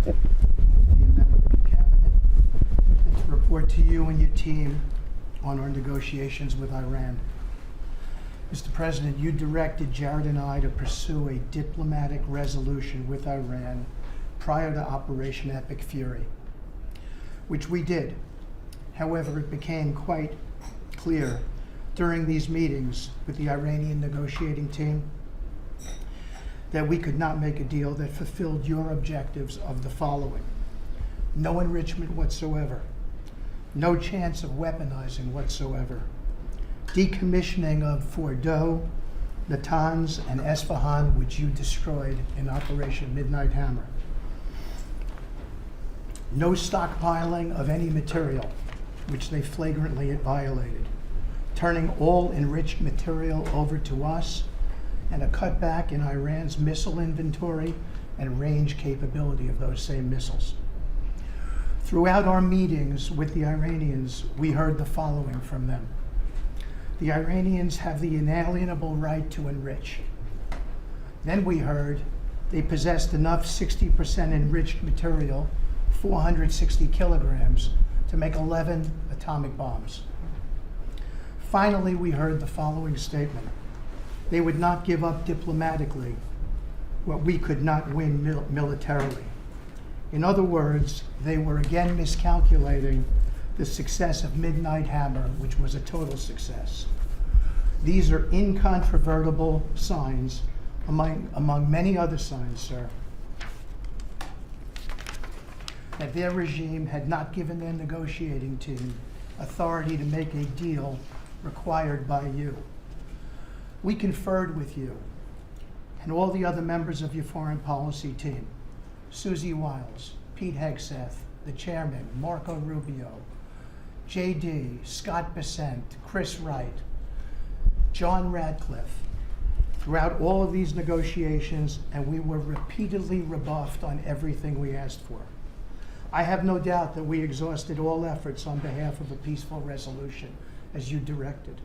the member of the cabinet, and to report to you and your team on our negotiations with Iran. Mr. President, you directed Jared and I to pursue a diplomatic resolution with Iran prior to Operation Epic Fury, which we did. However, it became quite clear during these meetings with the Iranian negotiating team that we could not make a deal that fulfilled your objectives of the following: no enrichment whatsoever, no chance of weaponizing whatsoever, decommissioning of Fordow, Natanz, and Esfahan, which you destroyed in Operation Midnight Hammer, no stockpiling of any material, which they flagrantly violated, turning all enriched material over to us, and a cutback in Iran's missile inventory and range capability of those same missiles. Throughout our meetings with the Iranians, we heard the following from them. The Iranians have the inalienable right to enrich. Then we heard they possessed enough 60% enriched material, 460 kilograms, to make 11 atomic bombs. Finally, we heard the following statement. They would not give up diplomatically what we could not win militarily. In other words, they were again miscalculating the success of Midnight Hammer, which was a total success. These are incontrovertible signs among many other signs, sir, that their regime had not given their negotiating team authority to make a deal required by you. We conferred with you and all the other members of your foreign policy team, Susie Wiles, Pete Hegseth, the chairman, Marco Rubio, JD, Scott Bessent, Chris Wright, John Radcliffe, throughout all of these negotiations, and we were repeatedly rebuffed on everything we asked for. I have no doubt that we exhausted all efforts on behalf of a peaceful resolution, as you directed.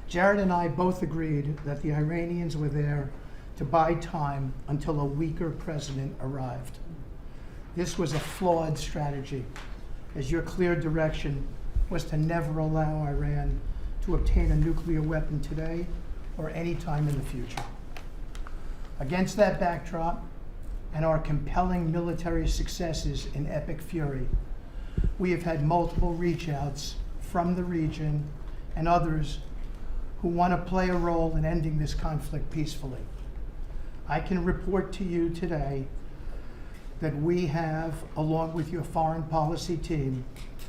Jared and I both agreed that the Iranians were there to buy time until a weaker president arrived. This was a flawed strategy, as your clear direction was to never allow Iran to obtain a nuclear weapon today or any time in the future. Against that backdrop and our compelling military successes in Epic Fury, we have had multiple reach outs from the region and others who want to play a role in ending this conflict peacefully. I can report to you today that we have, along with your foreign policy team,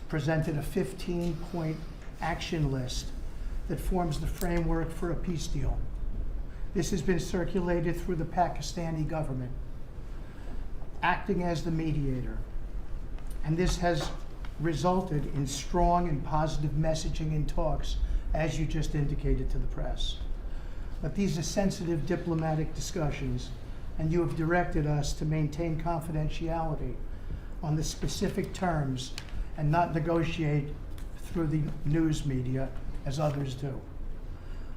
presented a 15-point action list that forms the framework for a peace deal. This has been circulated through the Pakistani government, acting as the mediator. And this has resulted in strong and positive messaging in talks, as you just indicated to the press. But these are sensitive diplomatic discussions, and you have directed us to maintain confidentiality on the specific terms and not negotiate through the news media as others do.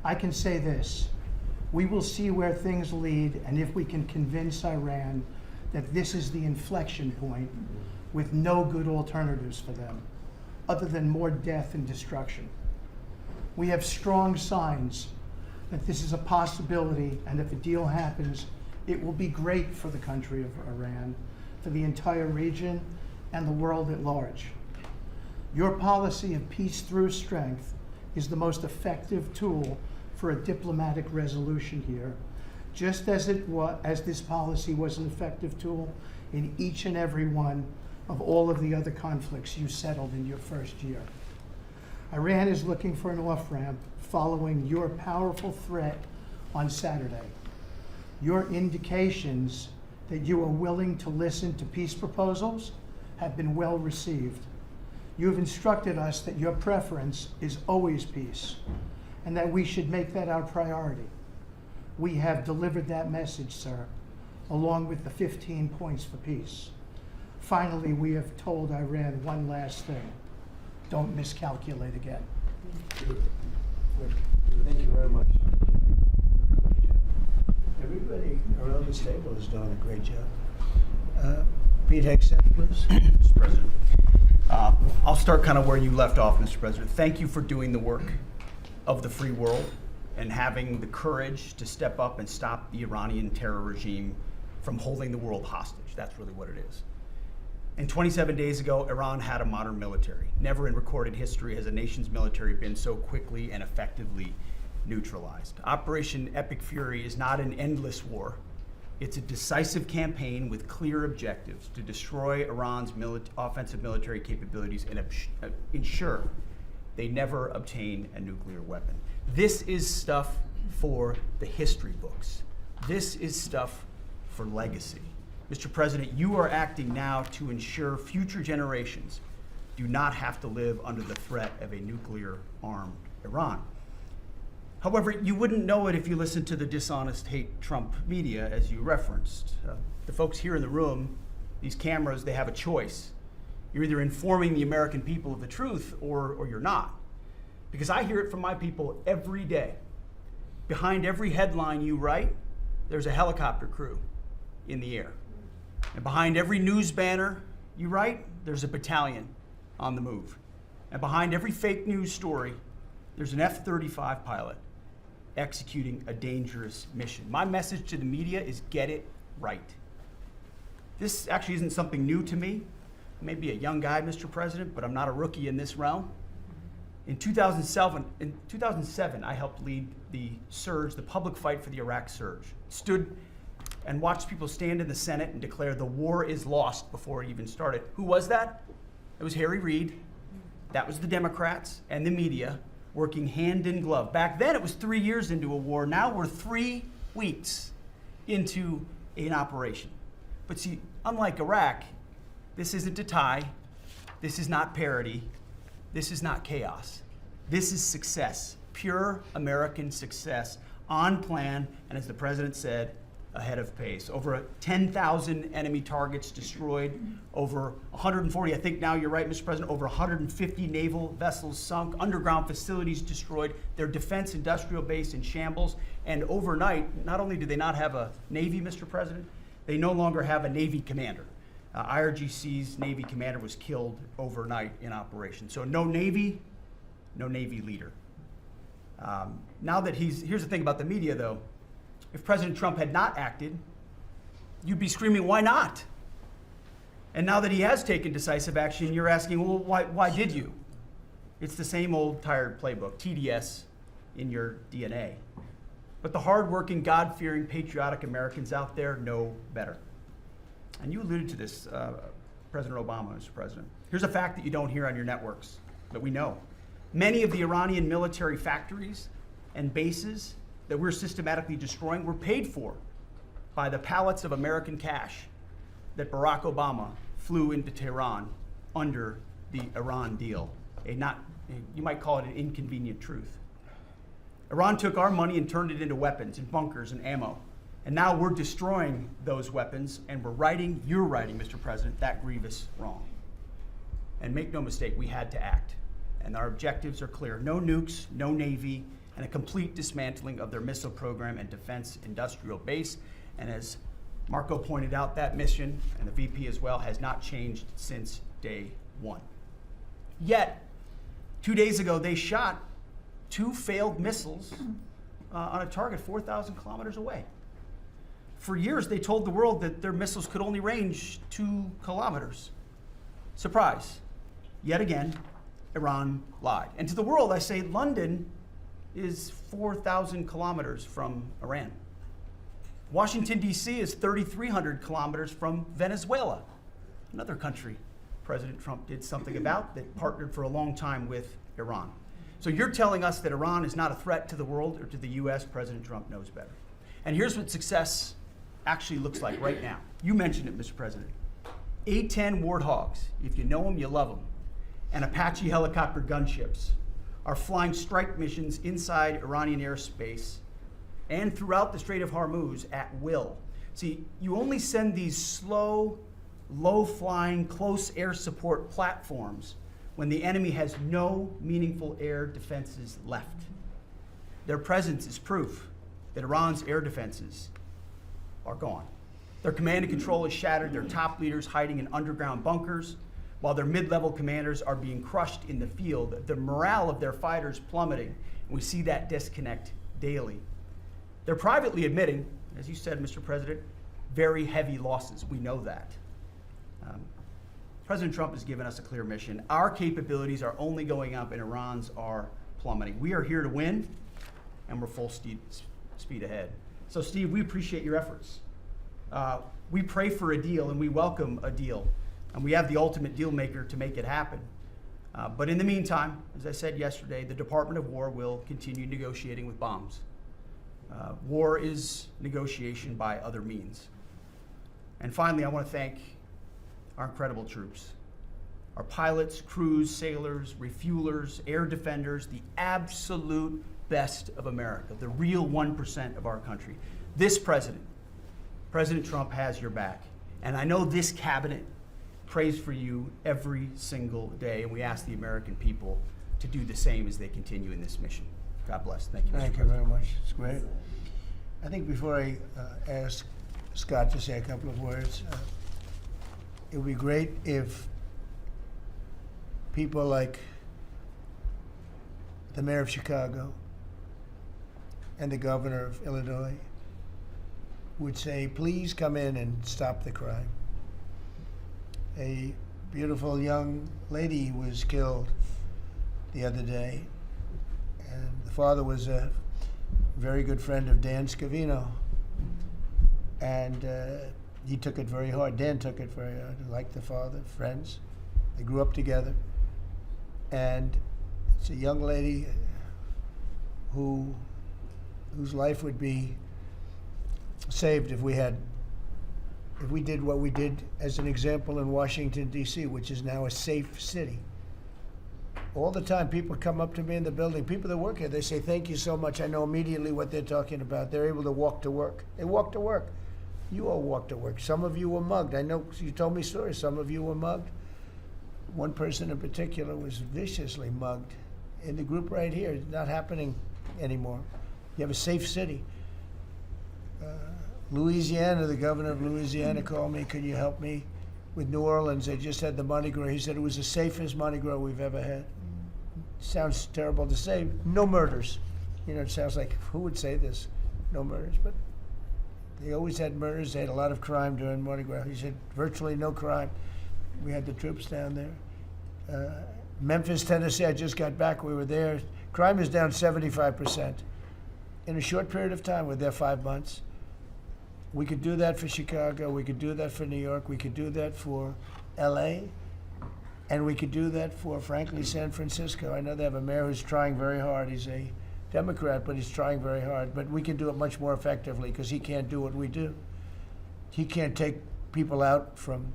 I can say this: we will see where things lead, and if we can convince Iran that this is the inflection point with no good alternatives for them, other than more death and destruction. We have strong signs that this is a possibility, and if a deal happens, it will be great for the country of Iran, for the entire region, and the world at large. Your policy of peace through strength is the most effective tool for a diplomatic resolution here, just as this policy was an effective tool in each and every one of all of the other conflicts you settled in your first year. Iran is looking for an off-ramp following your powerful threat on Saturday. Your indications that you are willing to listen to peace proposals have been well received. You have instructed us that your preference is always peace, and that we should make that our priority. We have delivered that message, sir, along with the 15 points for peace. Finally, we have told Iran one last thing: don't miscalculate again. Thank you very much. Everybody around this table is doing a great job. Repeat accent, please. Mr. President. I'll start kind of where you left off, Mr. President. Thank you for doing the work of the free world and having the courage to step up and stop the Iranian terror regime from holding the world hostage. That's really what it is. And 27 days ago, Iran had a modern military. Never in recorded history has a nation's military been so quickly and effectively neutralized. Operation Epic Fury is not an endless war. It's a decisive campaign with clear objectives to destroy Iran's offensive military capabilities and ensure they never obtain a nuclear weapon. This is stuff for the history books. This is stuff for legacy. Mr. President, you are acting now to ensure future generations do not have to live under the threat of a nuclear-armed Iran. However, you wouldn't know it if you listened to the dishonest hate Trump media, as you referenced. The folks here in the room, these cameras, they have a choice. You're either informing the American people of the truth or you're not. Because I hear it from my people every day. Behind every headline you write, there's a helicopter crew in the air. And behind every news banner you write, there's a battalion on the move. And behind every fake news story, there's an F-35 pilot executing a dangerous mission. My message to the media is get it right. This actually isn't something new to me. I may be a young guy, Mr. President, but I'm not a rookie in this realm. In 2007, I helped lead the surge, the public fight for the Iraq surge. Stood and watched people stand in the Senate and declare the war is lost before it even started. Who was that? It was Harry Reid. That was the Democrats and the media working hand in glove. Back then it was 3 years into a war. Now we're 3 weeks into an operation. But see, unlike Iraq, this isn't a tie. This is not parody. This is not chaos. This is success, pure American success, on plan, and as the president said, ahead of pace. Over 10,000 enemy targets destroyed, over 140, I think now you're right, Mr. President, over 150 naval vessels sunk, underground facilities destroyed, their defense industrial base in shambles, and overnight, not only do they not have a Navy, Mr. President, they no longer have a Navy commander. IRGC's Navy commander was killed overnight in operation. So no Navy leader. Now that here's the thing about the media though, if President Trump had not acted, you'd be screaming, why not? And now that he has taken decisive action, you're asking, well, why did you? It's the same old tired playbook, TDS in your DNA. But the hardworking, God-fearing, patriotic Americans out there know better. And you alluded to this, President Obama, Mr. President. Here's a fact that you don't hear on your networks, that we know. Many of the Iranian military factories and bases that we're systematically destroying were paid for by the pallets of American cash that Barack Obama flew into Tehran under the Iran deal. You might call it an inconvenient truth. Iran took our money and turned it into weapons and bunkers and ammo. And now we're destroying those weapons and you're writing, Mr. President, that grievous wrong. And make no mistake, we had to act. And our objectives are clear. No nukes, no Navy, and a complete dismantling of their missile program and defense industrial base. And as Marco pointed out, that mission, and the VP as well, has not changed since day one. Yet, 2 days ago, they shot 2 failed missiles on a target 4,000 kilometers away. For years, they told the world that their missiles could only range 2 kilometers. Surprise. Yet again, Iran lied. And to the world, I say London is 4,000 kilometers from Iran. Washington, D.C. is 3,300 kilometers from Venezuela, another country President Trump did something about that partnered for a long time with Iran. So you're telling us that Iran is not a threat to the world or to the U.S. President Trump knows better. And here's what success actually looks like right now. You mentioned it, Mr. President. A-10 Warthogs, if you know them, you love them, and Apache helicopter gunships are flying strike missions inside Iranian airspace and throughout the Strait of Hormuz at will. See, you only send these slow, low-flying, close air support platforms when the enemy has no meaningful air defenses left. Their presence is proof that Iran's air defenses are gone. Their command and control is shattered, their top leaders hiding in underground bunkers, while their mid-level commanders are being crushed in the field. The morale of their fighters plummeting, and we see that disconnect daily. They're privately admitting, as you said, Mr. President, very heavy losses. We know that. President Trump has given us a clear mission. Our capabilities are only going up and Iran's are plummeting. We are here to win, and we're full speed ahead. So, Steve, we appreciate your efforts. We pray for a deal, and we welcome a deal. And we have the ultimate deal maker to make it happen. But in the meantime, as I said yesterday, the Department of War will continue negotiating with bombs. War is negotiation by other means. And finally, I want to thank our incredible troops. Our pilots, crews, sailors, refuelers, air defenders, the absolute best of America, the real 1% of our country. This president, President Trump, has your back. And I know this cabinet prays for you every single day, and we ask the American people to do the same as they continue in this mission. God bless. Thank you, Mr. Thank you President. very much. It's great. I think before I ask Scott to say a couple of words, it would be great if people like the mayor of Chicago and the governor of Illinois would say, please come in and stop the crime. A beautiful young lady was killed the other day, and the father was a very good friend of Dan Scavino, and he took it very hard. Dan took it very hard, like the father, friends. They grew up together, and it's a young lady whose life would be saved if we did what we did as an example in Washington, D.C., which is now a safe city. All the time, people come up to me in the building, people that work here, they say, thank you so much. I know immediately what they're talking about. They're able to walk to work. They walk to work. You all walk to work. Some of you were mugged. I know you told me stories. Some of you were mugged. One person in particular was viciously mugged in the group right here. It's not happening anymore. You have a safe city. Louisiana, the governor of Louisiana called me, could you help me with New Orleans? They just had the Mardi Gras. He said it was the safest Mardi Gras we've ever had. Sounds terrible to say. No murders. You know, it sounds like, who would say this? No murders. But they always had murders. They had a lot of crime during Mardi Gras. He said virtually no crime. We had the troops down there. Memphis, Tennessee, I just got back. We were there. Crime is down 75%. In a short period of time, we're there 5 months. We could do that for Chicago. We could do that for New York. We could do that for L.A. And we could do that for, frankly, San Francisco. I know they have a mayor who's trying very hard. He's a Democrat, but he's trying very hard. But we can do it much more effectively because he can't do what we do. He can't take people out from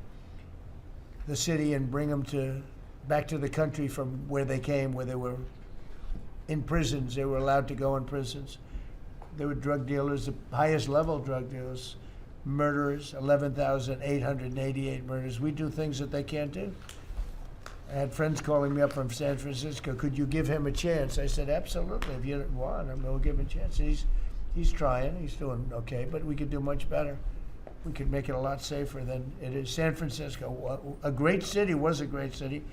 the city and bring them back to the country from where they came, where they were in prisons. They were allowed to go in prisons. They were drug dealers, the highest level drug dealers, murderers, 11,888 murders. We do things that they can't do. I had friends calling me up from San Francisco. Could you give him a chance? I said, absolutely. If you want, we'll give him a chance. He's trying. He's doing okay, but we could do much better. We could make it a lot safer than it is. San Francisco, a great city, was a great city,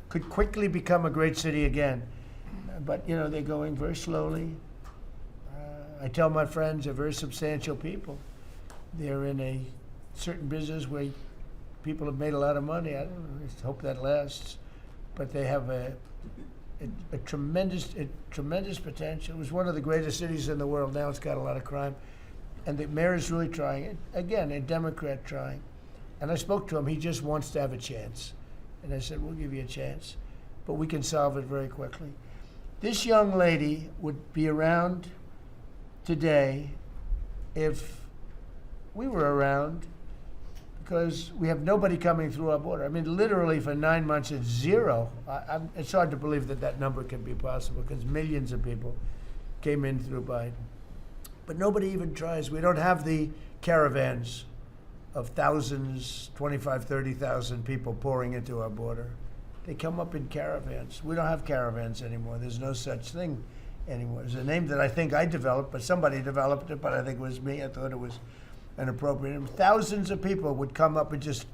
could quickly become a great city again. But, you know, they're going very slowly. I tell my friends they're very substantial people. They're in a certain business where people have made a lot of money. I hope that lasts. But they have a tremendous potential. It was one of the greatest cities in the world. Now it's got a lot of crime. And the mayor is really trying. Again, a Democrat trying. And I spoke to him. He just wants to have a chance. And I said, we'll give you a chance. But we can solve it very quickly. This young lady would be around today if we were around, because we have nobody coming through our border. I mean, literally for 9 months, it's zero. It's hard to believe that number can be possible because millions of people came in through Biden. But nobody even tries. We don't have the caravans of thousands, 25, 30,000 people pouring into our border. They come up in caravans. We don't have caravans anymore. There's no such thing anymore. It's a name that I think I developed, but somebody developed it, but I think it was me. I thought it was and appropriate. And thousands of people would come up and just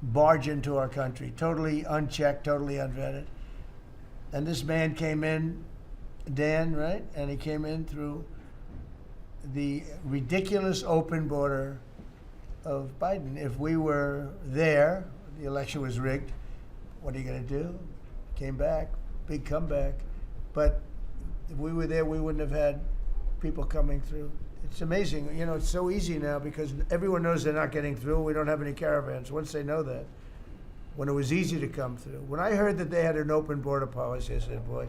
barge into our country, totally unchecked, totally unvetted. And this man came in, Dan, right? And he came in through the ridiculous open border of Biden. If we were there, the election was rigged, what are you going to do? Came back, big comeback. But if we were there, we wouldn't have had people coming through. It's amazing. You know, it's so easy now because everyone knows they're not getting through. We don't have any caravans. Once they know that, when it was easy to come through. When I heard that they had an open border policy, I said, boy,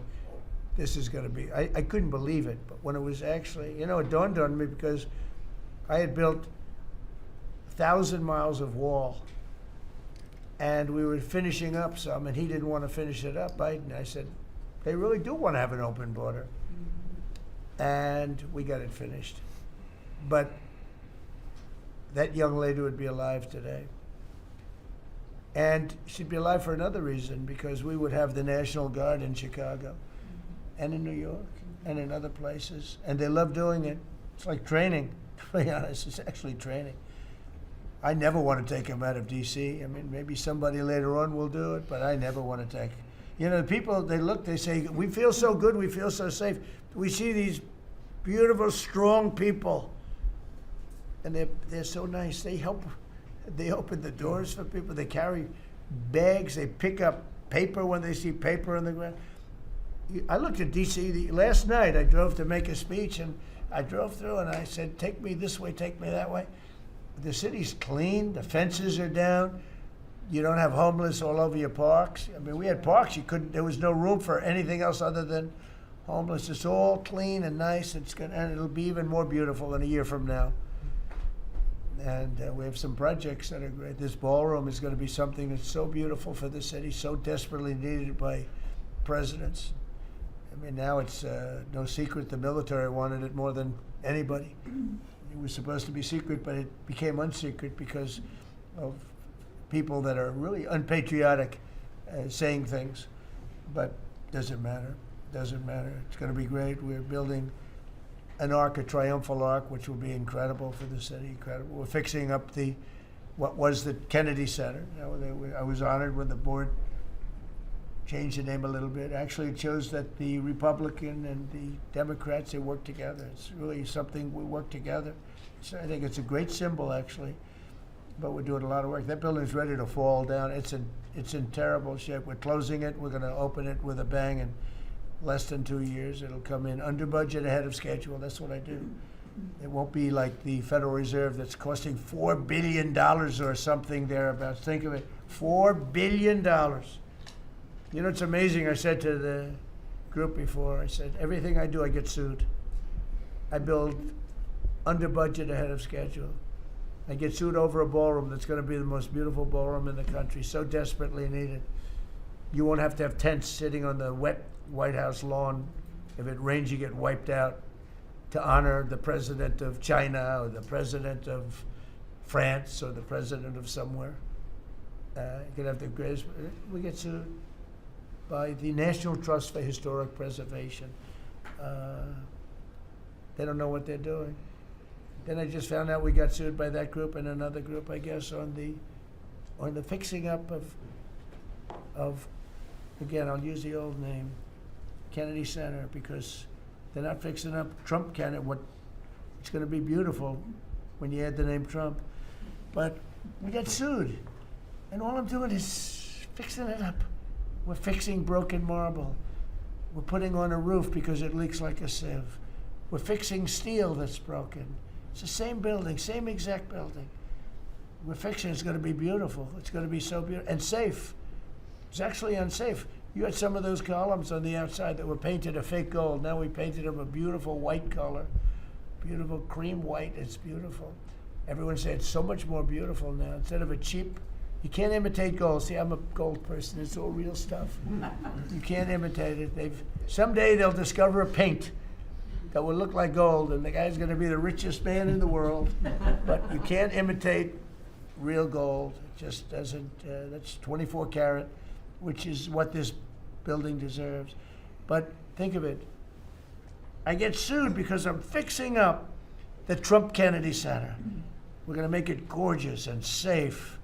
this is going to be, I couldn't believe it. But when it was actually, you know, it dawned on me because I had built 1,000 miles of wall and we were finishing up some and he didn't want to finish it up, Biden. I said, they really do want to have an open border. And we got it finished. But that young lady would be alive today. And she'd be alive for another reason, because we would have the National Guard in Chicago and in New York and in other places. And they love doing it. It's like training, to be honest. It's actually training. I never want to take them out of D.C. I mean, maybe somebody later on will do it, but I never want to take. You know, people, they look, they say, we feel so good, we feel so safe. We see these beautiful, strong people, and they're so nice. They help, they open the doors for people. They carry bags. They pick up paper when they see paper on the ground. I looked at D.C. last night. I drove to make a speech, and I drove through, and I said, take me this way, take me that way. The city's clean. The fences are down. You don't have homeless all over your parks. I mean, we had parks. There was no room for anything else other than homeless. It's all clean and nice. And it'll be even more beautiful in a year from now. And we have some projects that are great. This ballroom is going to be something that's so beautiful for the city, so desperately needed by presidents. I mean, now it's no secret the military wanted it more than anybody. It was supposed to be secret, but it became unsecret because of people that are really unpatriotic saying things. But doesn't matter. Doesn't matter. It's going to be great. We're building an arc, a triumphal arc, which will be incredible for the city. Incredible. We're fixing up what was the Kennedy Center. I was honored when the board changed the name a little bit. Actually, it shows that the Republican and the Democrats, they work together. It's really something we work together. So I think it's a great symbol, actually. But we're doing a lot of work. That building's ready to fall down. It's in terrible shape. We're closing it. We're going to open it with a bang in less than 2 years. It'll come in under budget, ahead of schedule. That's what I do. It won't be like the Federal Reserve that's costing $4 billion or something thereabouts. Think of it, $4 billion. You know, it's amazing. I said to the group before, I said, everything I do, I get sued. I build under budget, ahead of schedule. I get sued over a ballroom that's going to be the most beautiful ballroom in the country, so desperately needed. You won't have to have tents sitting on the wet White House lawn. If it rains, you get wiped out, to honor the president of China or the president of France or the president of somewhere. You could have the greatest. We get sued by the National Trust for Historic Preservation. They don't know what they're doing. Then I just found out we got sued by that group and another group, I guess, on the fixing up of again, I'll use the old name, Kennedy Center, because they're not fixing up Trump Kennedy. It's going to be beautiful when you add the name Trump. But we got sued, and all I'm doing is fixing it up. We're fixing broken marble. We're putting on a roof because it leaks like a sieve. We're fixing steel that's broken. It's the same building, same exact building. We're fixing it. It's going to be beautiful. It's going to be so beautiful and safe. It's actually unsafe. You had some of those columns on the outside that were painted a fake gold. Now we painted them a beautiful white color, beautiful cream white. It's beautiful. Everyone said it's so much more beautiful now. Instead of a cheap, you can't imitate gold. See, I'm a gold person. It's all real stuff. You can't imitate it. Someday they'll discover a paint that will look like gold, and the guy's going to be the richest man in the world. But you can't imitate real gold. It just doesn't. That's 24 karat, which is what this building deserves. But think of it. I get sued because I'm fixing up the Trump Kennedy Center. We're going to make it gorgeous and safe.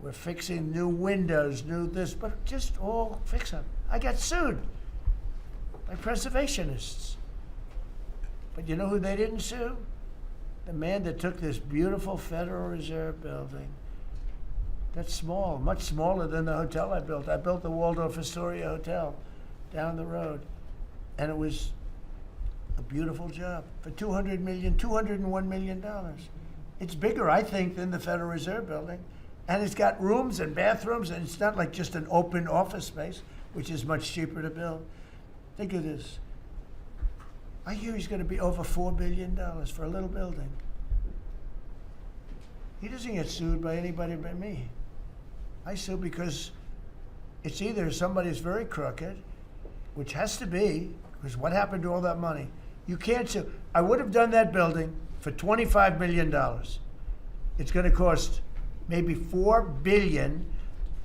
We're fixing new windows, new this, but just all fix them. I got sued by preservationists. But you know who they didn't sue? The man that took this beautiful Federal Reserve building. That's small, much smaller than the hotel I built. I built the Waldorf Astoria Hotel down the road. And it was a beautiful job for $201 million. It's bigger, I think, than the Federal Reserve building. And it's got rooms and bathrooms, and it's not like just an open office space, which is much cheaper to build. Think of this. I hear he's going to be over $4 billion for a little building. He doesn't get sued by anybody but me. I sue because it's either somebody's very crooked, which has to be, because what happened to all that money? You can't sue. I would have done that building for $25 million. It's going to cost maybe $4 billion,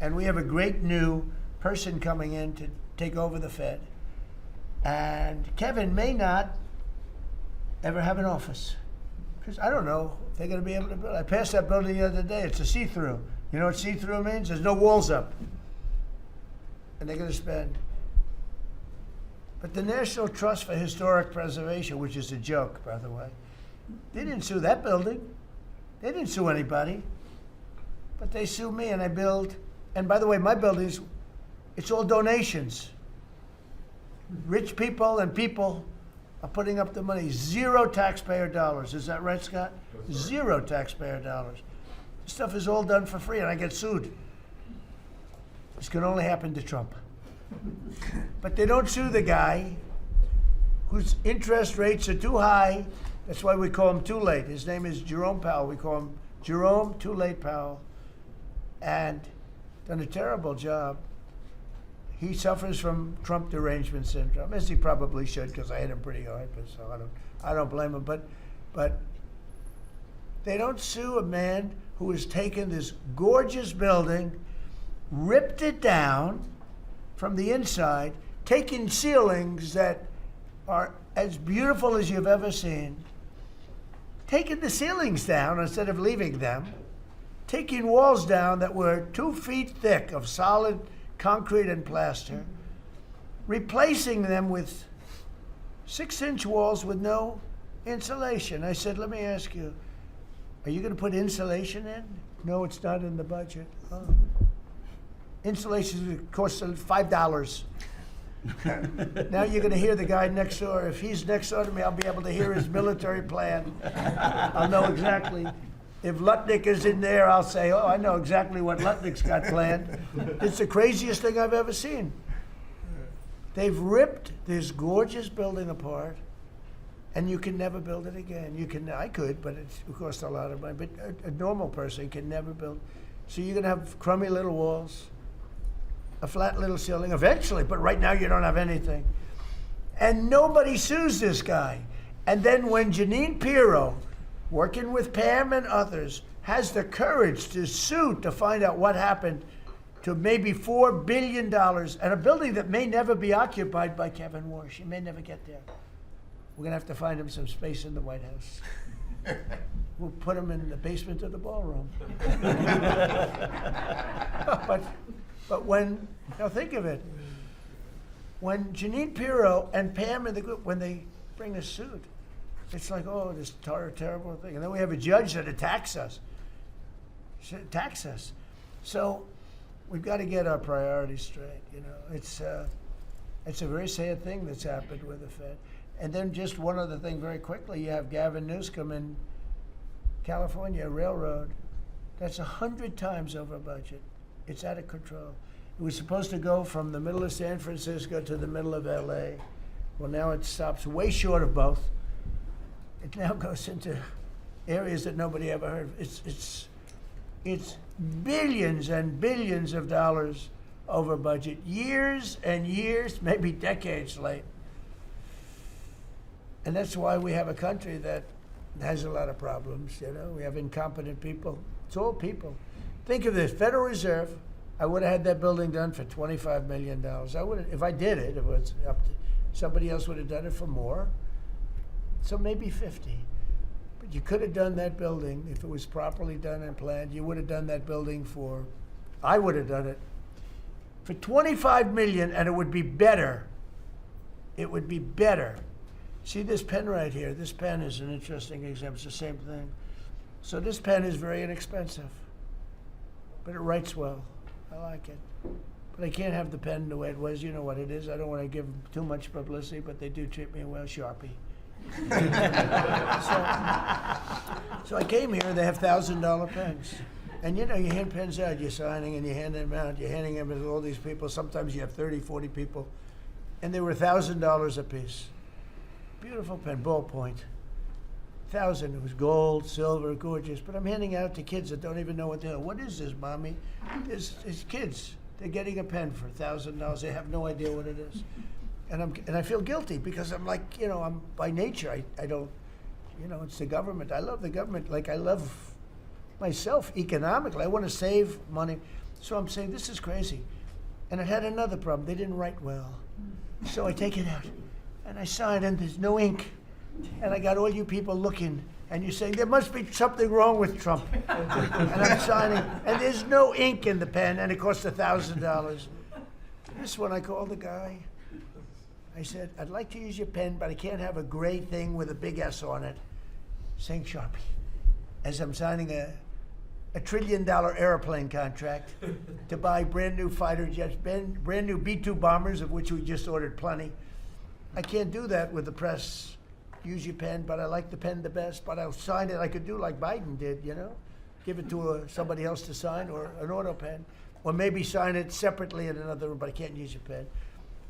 and we have a great new person coming in to take over the Fed. And Kevin may not ever have an office, because I don't know if they're going to be able to build. I passed that building the other day. It's a see-through. You know what see-through means? There's no walls up. And they're going to spend. But the National Trust for Historic Preservation, which is a joke, by the way, they didn't sue that building. They didn't sue anybody. But they sued me, and I build. And by the way, my buildings, it's all donations. Rich people and people are putting up the money. 0 taxpayer dollars. Is that right, Scott? 0 taxpayer dollars. This stuff is all done for free, and I get sued. This can only happen to Trump. But they don't sue the guy whose interest rates are too high. That's why we call him Too Late. His name is Jerome Powell. We call him Jerome Too Late Powell. And done a terrible job. He suffers from Trump derangement syndrome, as he probably should, because I hit him pretty hard. But so I don't blame him. But they don't sue a man who has taken this gorgeous building, ripped it down from the inside, taking ceilings that are as beautiful as you've ever seen, taking the ceilings down instead of leaving them, taking walls down that were 2 feet thick of solid concrete and plaster, replacing them with 6-inch walls with no insulation. I said, let me ask you, are you going to put insulation in? No, it's not in the budget. Oh. Insulation costs $5. Now you're going to hear the guy next door. If he's next door to me, I'll be able to hear his military plan. I'll know exactly. If Lutnick is in there, I'll say, oh, I know exactly what Lutnick's got planned. It's the craziest thing I've ever seen. They've ripped this gorgeous building apart, and you can never build it again. I could, but it costs a lot of money. But a normal person can never build. So you're going to have crummy little walls, a flat little ceiling eventually, but right now you don't have anything. And nobody sues this guy. And then when Jeanine Pirro, working with Pam and others, has the courage to sue to find out what happened to maybe $4 billion and a building that may never be occupied by Kevin Warsh. He may never get there. We're going to have to find him some space in the White House. We'll put him in the basement of the ballroom. But when, now think of it, when Jeanine Pirro and Pam and the group, when they bring a suit, it's like, oh, this terrible thing. And then we have a judge that attacks us. So we've got to get our priorities straight, you know. It's a very sad thing that's happened with the Fed. And then just one other thing very quickly, you have Gavin Newsom in California Railroad. That's 100 times over budget. It's out of control. It was supposed to go from the middle of San Francisco to the middle of LA. Well, now it stops way short of both. It now goes into areas that nobody ever heard of. It's billions and billions of dollars over budget, years and years, maybe decades late. And that's why we have a country that has a lot of problems, you know. We have incompetent people. It's all people. Think of this, Federal Reserve, I would have had that building done for $25 million. I would have, if I did it, if it was up to, somebody else would have done it for more. So maybe 50. But you could have done that building if it was properly done and planned. You would have done that building for, I would have done it for 25 million, and it would be better. It would be better. See this pen right here? This pen is an interesting example. It's the same thing. So this pen is very inexpensive, but it writes well. I like it. But I can't have the pen the way it was. You know what it is. I don't want to give them too much publicity, but they do treat me well. Sharpie. So I came here, they have $1,000 pens. And you know, you hand pens out, you're signing and you hand them out, you're handing them to all these people. Sometimes you have 30, 40 people. And they were $1,000 a piece. Beautiful pen, ballpoint. 1,000, it was gold, silver, gorgeous. But I'm handing out to kids that don't even know what they're, what is this, mommy? It's kids. They're getting a pen for $1,000. They have no idea what it is. And I feel guilty because I'm like, you know, I'm by nature, I don't, you know, it's the government. I love the government like I love myself economically. I want to save money. So I'm saying, this is crazy. And it had another problem. They didn't write well. So I take it out and I sign and there's no ink. And I got all you people looking and you're saying, there must be something wrong with Trump. And I'm signing and there's no ink in the pen and it costs $1,000. This one I called the guy. I said, I'd like to use your pen, but I can't have a gray thing with a big S on it saying Sharpie. As I'm signing a $1 trillion airplane contract to buy brand new fighter jets, brand new B-2 bombers, of which we just ordered plenty. I can't do that with the press. Use your pen, but I like the pen the best, but I'll sign it. I could do like Biden did, you know? Give it to somebody else to sign, or an auto pen, or maybe sign it separately in another room, but I can't use your pen.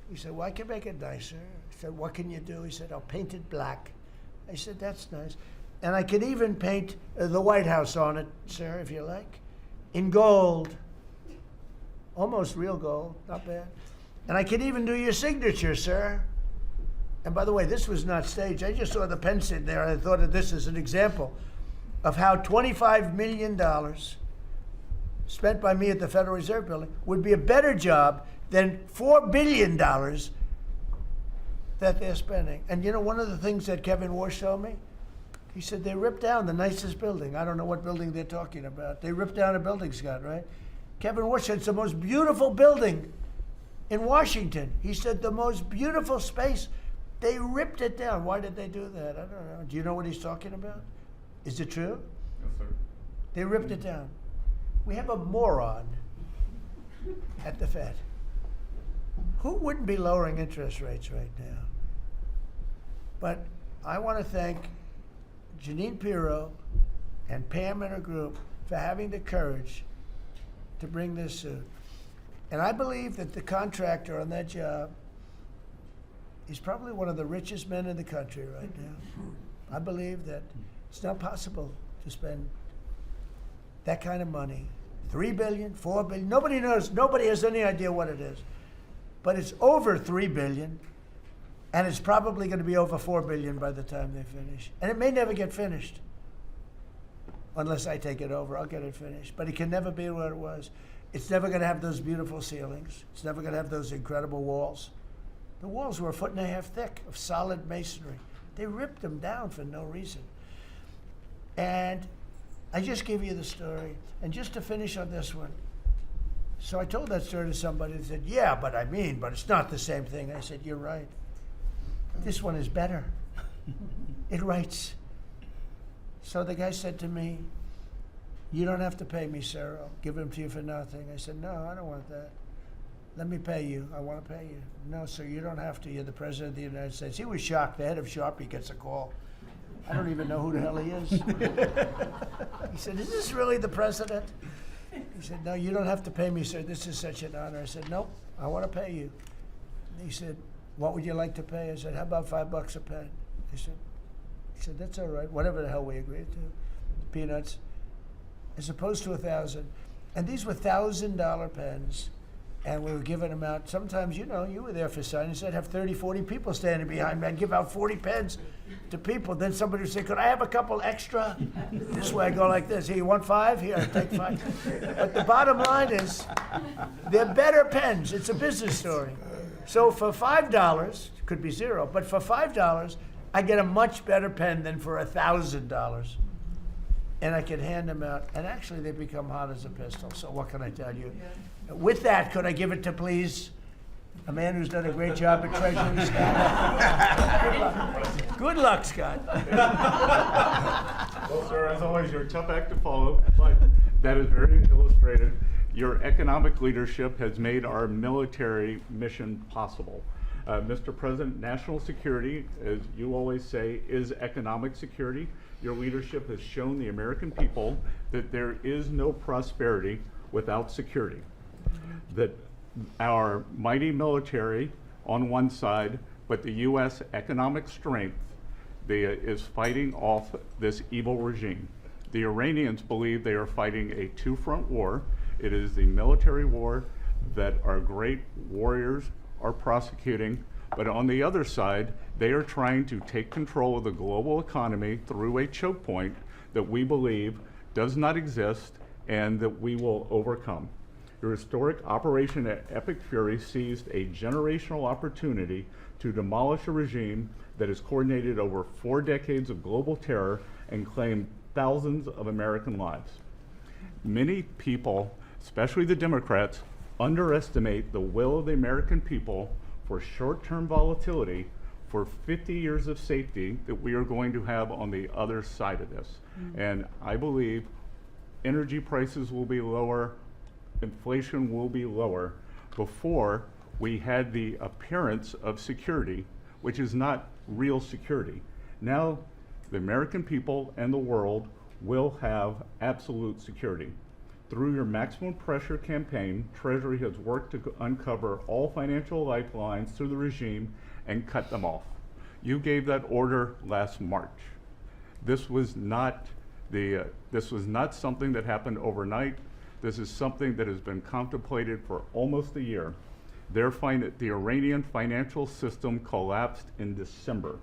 He said, well, I can make it nicer. I said, what can you do? He said, I'll paint it black. I said, that's nice. And I can even paint the White House on it, sir, if you like, in gold. Almost real gold, not bad. And I can even do your signature, sir. And by the way, this was not staged. I just saw the pen sitting there, and I thought of this as an example of how $25 million spent by me at the Federal Reserve Building would be a better job than $4 billion that they're spending. And you know, one of the things that Kevin Warsh told me, he said they ripped down the nicest building. I don't know what building they're talking about. They ripped down a building, Scott, right? Kevin Warsh said it's the most beautiful building in Washington. He said the most beautiful space. They ripped it down. Why did they do that? I don't know. Do you know what he's talking about? Is it true? No, sir. They ripped it down. We have a moron at the Fed. Who wouldn't be lowering interest rates right now? But I want to thank Janine Pirro and Pam and her group for having the courage to bring this suit. And I believe that the contractor on that job is probably one of the richest men in the country right now. I believe that it's not possible to spend that kind of money. 3 billion, 4 billion, nobody knows, nobody has any idea what it is. But it's over 3 billion, and it's probably going to be over 4 billion by the time they finish. And it may never get finished. Unless I take it over, I'll get it finished. But it can never be what it was. It's never going to have those beautiful ceilings. It's never going to have those incredible walls. The walls were 1.5 feet thick of solid masonry. They ripped them down for no reason. And I just gave you the story. And just to finish on this one, so I told that story to somebody and said, yeah, but it's not the same thing. I said, you're right. This one is better. It writes. So the guy said to me, you don't have to pay me, sir. I'll give them to you for nothing. I said, no, I don't want that. Let me pay you. I want to pay you. No, sir, you don't have to. You're the President of the United States. He was shocked. The head of Sharpie gets a call. I don't even know who the hell he is. He said, is this really the president? He said, no, you don't have to pay me, sir. This is such an honor. I said, nope, I want to pay you. And he said, what would you like to pay? I said, how about $5 a pen? He said, that's all right, whatever the hell we agreed to. Peanuts. As opposed to 1,000. And these were $1,000 pens. And we were giving them out. Sometimes, you know, you were there for signings. I'd have 30, 40 people standing behind me. I'd give out 40 pens to people. Then somebody would say, could I have a couple extra? This way I go like this. Here, you want 5? Here, I take 5. But the bottom line is, they're better pens. It's a business story. So for $5, could be 0, but for $5, I get a much better pen than for $1,000. And I can hand them out, and actually they become hot as a pistol, so what can I tell you? With that, could I give it to, please, a man who's done a great job at Treasury, Scott? Good luck, Scott. Well, sir, as always, you're a tough act to follow, but that is very illustrated. Your economic leadership has made our military mission possible. Mr. President, national security, as you always say, is economic security. Your leadership has shown the American people that there is no prosperity without security. That our mighty military on one side, but the U.S. economic strength is fighting off this evil regime. The Iranians believe they are fighting a two-front war. It is the military war that our great warriors are prosecuting, but on the other side, they are trying to take control of the global economy through a choke point that we believe does not exist and that we will overcome. Your historic Operation Epic Fury seized a generational opportunity to demolish a regime that has coordinated over 4 decades of global terror and claimed thousands of American lives. Many people, especially the Democrats, underestimate the will of the American people for short-term volatility for 50 years of safety that we are going to have on the other side of this. And I believe energy prices will be lower, inflation will be lower before we had the appearance of security, which is not real security. Now, the American people and the world will have absolute security. Through your maximum pressure campaign, Treasury has worked to uncover all financial lifelines to the regime and cut them off. You gave that order last March. This was not something that happened overnight. This is something that has been contemplated for almost a year. The Iranian financial system collapsed in December.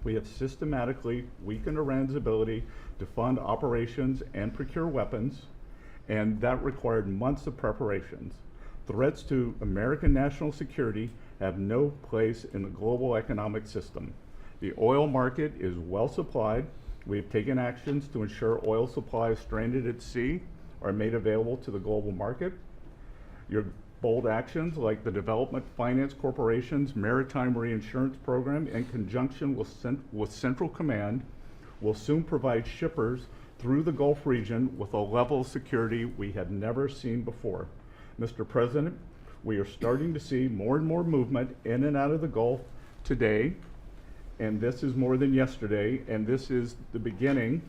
We have systematically weakened Iran's ability to fund operations and procure weapons, and that required months of preparations. Threats to American national security have no place in the global economic system. The oil market is well supplied. We have taken actions to ensure oil supplies stranded at sea are made available to the global market. Your bold actions, like the Development Finance Corporation's Maritime Reinsurance Program in conjunction with Central Command, will soon provide shippers through the Gulf region with a level of security we have never seen before. Mr. President, we are starting to see more and more movement in and out of the Gulf today, and this is more than yesterday, and this is the beginning.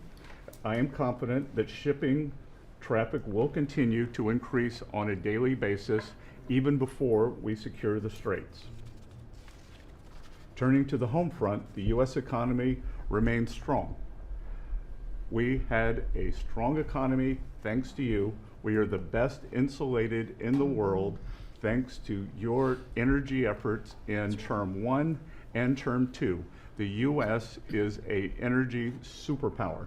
I am confident that shipping traffic will continue to increase on a daily basis even before we secure the straits. Turning to the home front, the U.S. economy remains strong. We had a strong economy thanks to you. We are the best insulated in the world thanks to your energy efforts in term 1 and term 2. The U.S. is an energy superpower.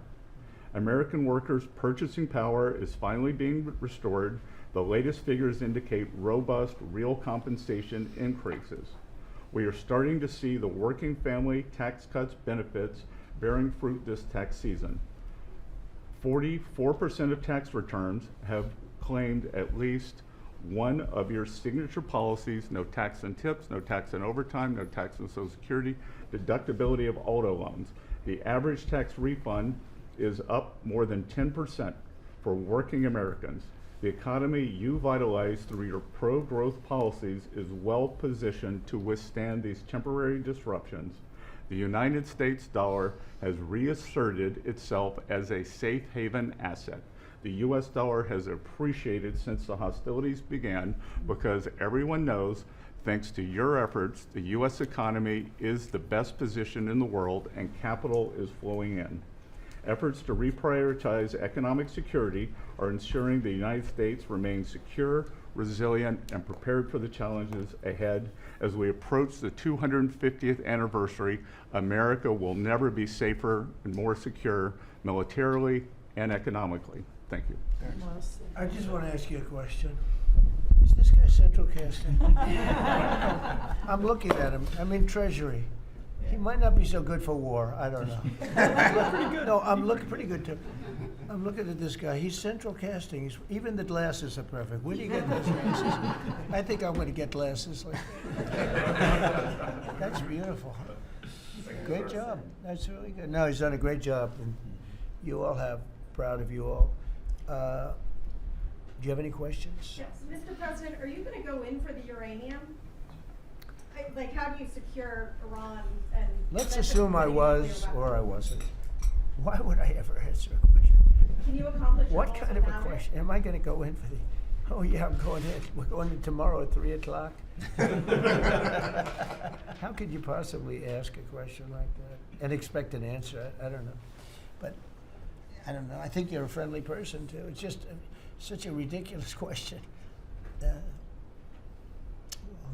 American workers' purchasing power is finally being restored. The latest figures indicate robust real compensation increases. We are starting to see the working family tax cuts benefits bearing fruit this tax season. 44% of tax returns have claimed at least one of your signature policies: no tax on tips, no tax on overtime, no tax on Social Security, deductibility of auto loans. The average tax refund is up more than 10% for working Americans. The economy you vitalized through your pro-growth policies is well positioned to withstand these temporary disruptions. The United States dollar has reasserted itself as a safe haven asset. The US dollar has appreciated since the hostilities began because everyone knows, thanks to your efforts, the US economy is the best position in the world and capital is flowing in. Efforts to reprioritize economic security are ensuring the United States remains secure, resilient, and prepared for the challenges ahead. As we approach the 250th anniversary, America will never be safer and more secure militarily and economically. Thank you. I just want to ask you a question. Is this guy central casting? I'm looking at him. I'm in Treasury. He might not be so good for war. I don't know. No, I'm looking pretty good too. I'm looking at this guy. He's central casting. Even the glasses are perfect. Where do you get those glasses? I think I'm going to get glasses like that. That's beautiful. Great job. That's really good. No, he's done a great job, and you all have. Proud of you all. Do you have any questions? Yes, Mr. President, are you going to go in for the uranium? Like, how do you secure Iran and? Let's prevent assume them I from getting was nuclear or I weapons? wasn't. Why would I ever answer a question? Can you accomplish your What goals kind of a without it? question? Am I going to go in for the? Oh yeah, I'm going in. We're going in tomorrow at 3 o'clock. How could you possibly ask a question like that and expect an answer? I don't know, but I don't know. I think you're a friendly person too. It's just such a ridiculous question.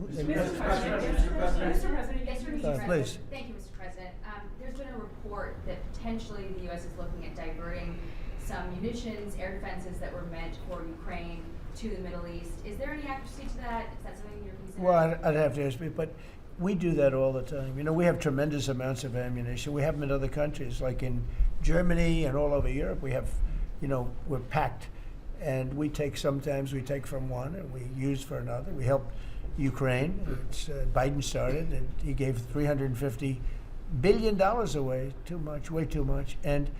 Mr. President, yes, Mr. President. Please. Thank you, Mr. President. There's been a report that potentially the U.S. is looking at diverting some munitions, air defenses that were meant for Ukraine to the Middle East. Is there any accuracy to that? Is that something you're considering? Well, I'd have to ask you, but we do that all the time. You know, we have tremendous amounts of ammunition. We have them in other countries, like in Germany and all over Europe. We have, you know, we're packed, and sometimes we take from one and we use for another. We help Ukraine. Biden started, and he gave $350 billion away. Too much, way too much. And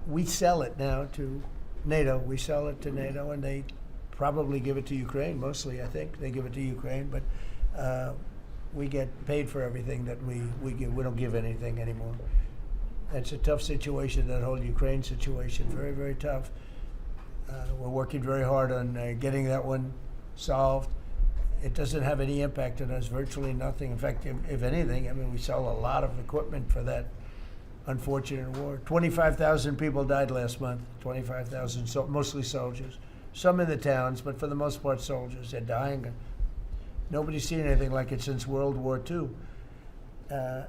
we sell it now to NATO. We sell it to NATO, and they probably give it to Ukraine. Mostly, I think they give it to Ukraine, but we get paid for everything that we give. We don't give anything anymore. It's a tough situation, that whole Ukraine situation. Very, very tough. We're working very hard on getting that one solved. It doesn't have any impact on us, virtually nothing. In fact, if anything, I mean, we sell a lot of equipment for that unfortunate war. 25,000 people died last month, 25,000, mostly soldiers. Some in the towns, but for the most part, soldiers. They're dying. Nobody's seen anything like it since World War II.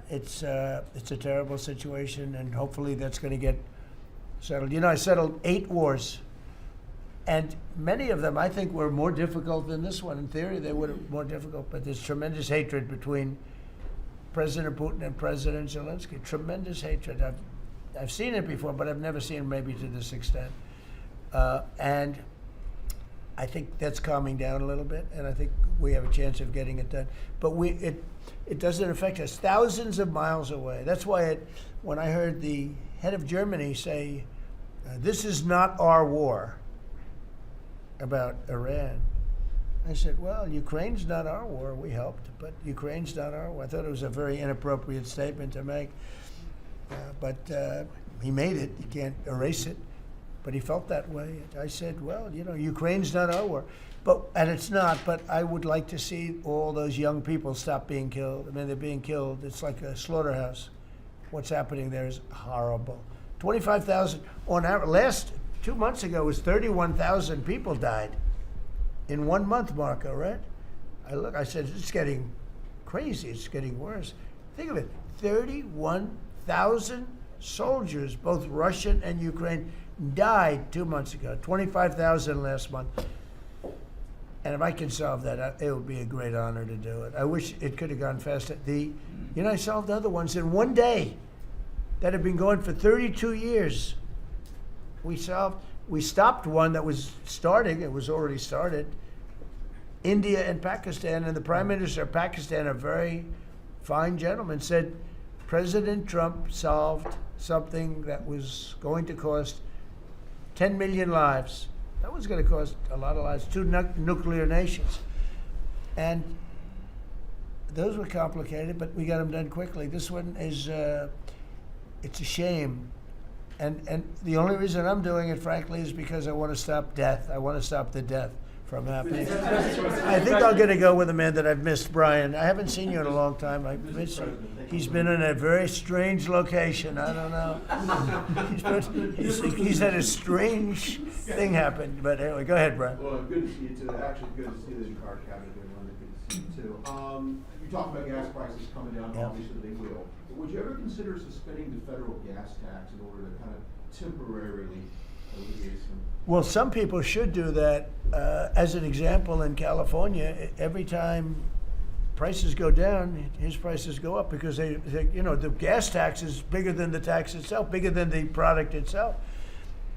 It's a terrible situation, and hopefully that's going to get settled. You know, I settled 8 wars, and many of them I think were more difficult than this one. In theory, they were more difficult, but there's tremendous hatred between President Putin and President Zelensky. Tremendous hatred. I've seen it before, but I've never seen it maybe to this extent. And I think that's calming down a little bit, and I think we have a chance of getting it done. But it doesn't affect us. Thousands of miles away. That's why when I heard the head of Germany say, this is not our war about Iran, I said, well, Ukraine's not our war. We helped, but Ukraine's not our war. I thought it was a very inappropriate statement to make, but he made it. You can't erase it. But he felt that way. I said, well, you know, Ukraine's not our war. And it's not, but I would like to see all those young people stop being killed. I mean, they're being killed. It's like a slaughterhouse. What's happening there is horrible. 25,000 on average. 2 months ago, it was 31,000 people died in 1 month, Marco, right? I said, it's getting crazy. It's getting worse. Think of it, 31,000 soldiers, both Russian and Ukraine, died 2 months ago, 25,000 last month. And if I can solve that, it would be a great honor to do it. I wish it could have gone faster. I solved other ones in 1 day that have been going for 32 years. We stopped one that was starting. It was already started. India and Pakistan, and the Prime Minister of Pakistan, a very fine gentleman, said President Trump solved something that was going to cost 10 million lives. That was going to cost a lot of lives, 2 nuclear nations. And those were complicated, but we got them done quickly. This one is, it's a shame. And the only reason I'm doing it, frankly, is because I want to stop death. I want to stop the death from happening. I think I'm going to go with a man that I've missed, Brian. I haven't seen you in a long time. I miss you. He's been in a very strange location. I don't know. He's had a strange thing happen. But anyway, go ahead, Brian. Well, good to see you too. Actually, good to see this card cabinet doing one. Good to see you too. You talked about gas prices coming down. Yeah. Obviously, they will. But would you ever consider suspending the federal gas tax in order to kind of temporarily alleviate some? Well, some people should do that. As an example, in California, every time prices go down, his prices go up because they the gas tax is bigger than the tax itself, bigger than the product itself.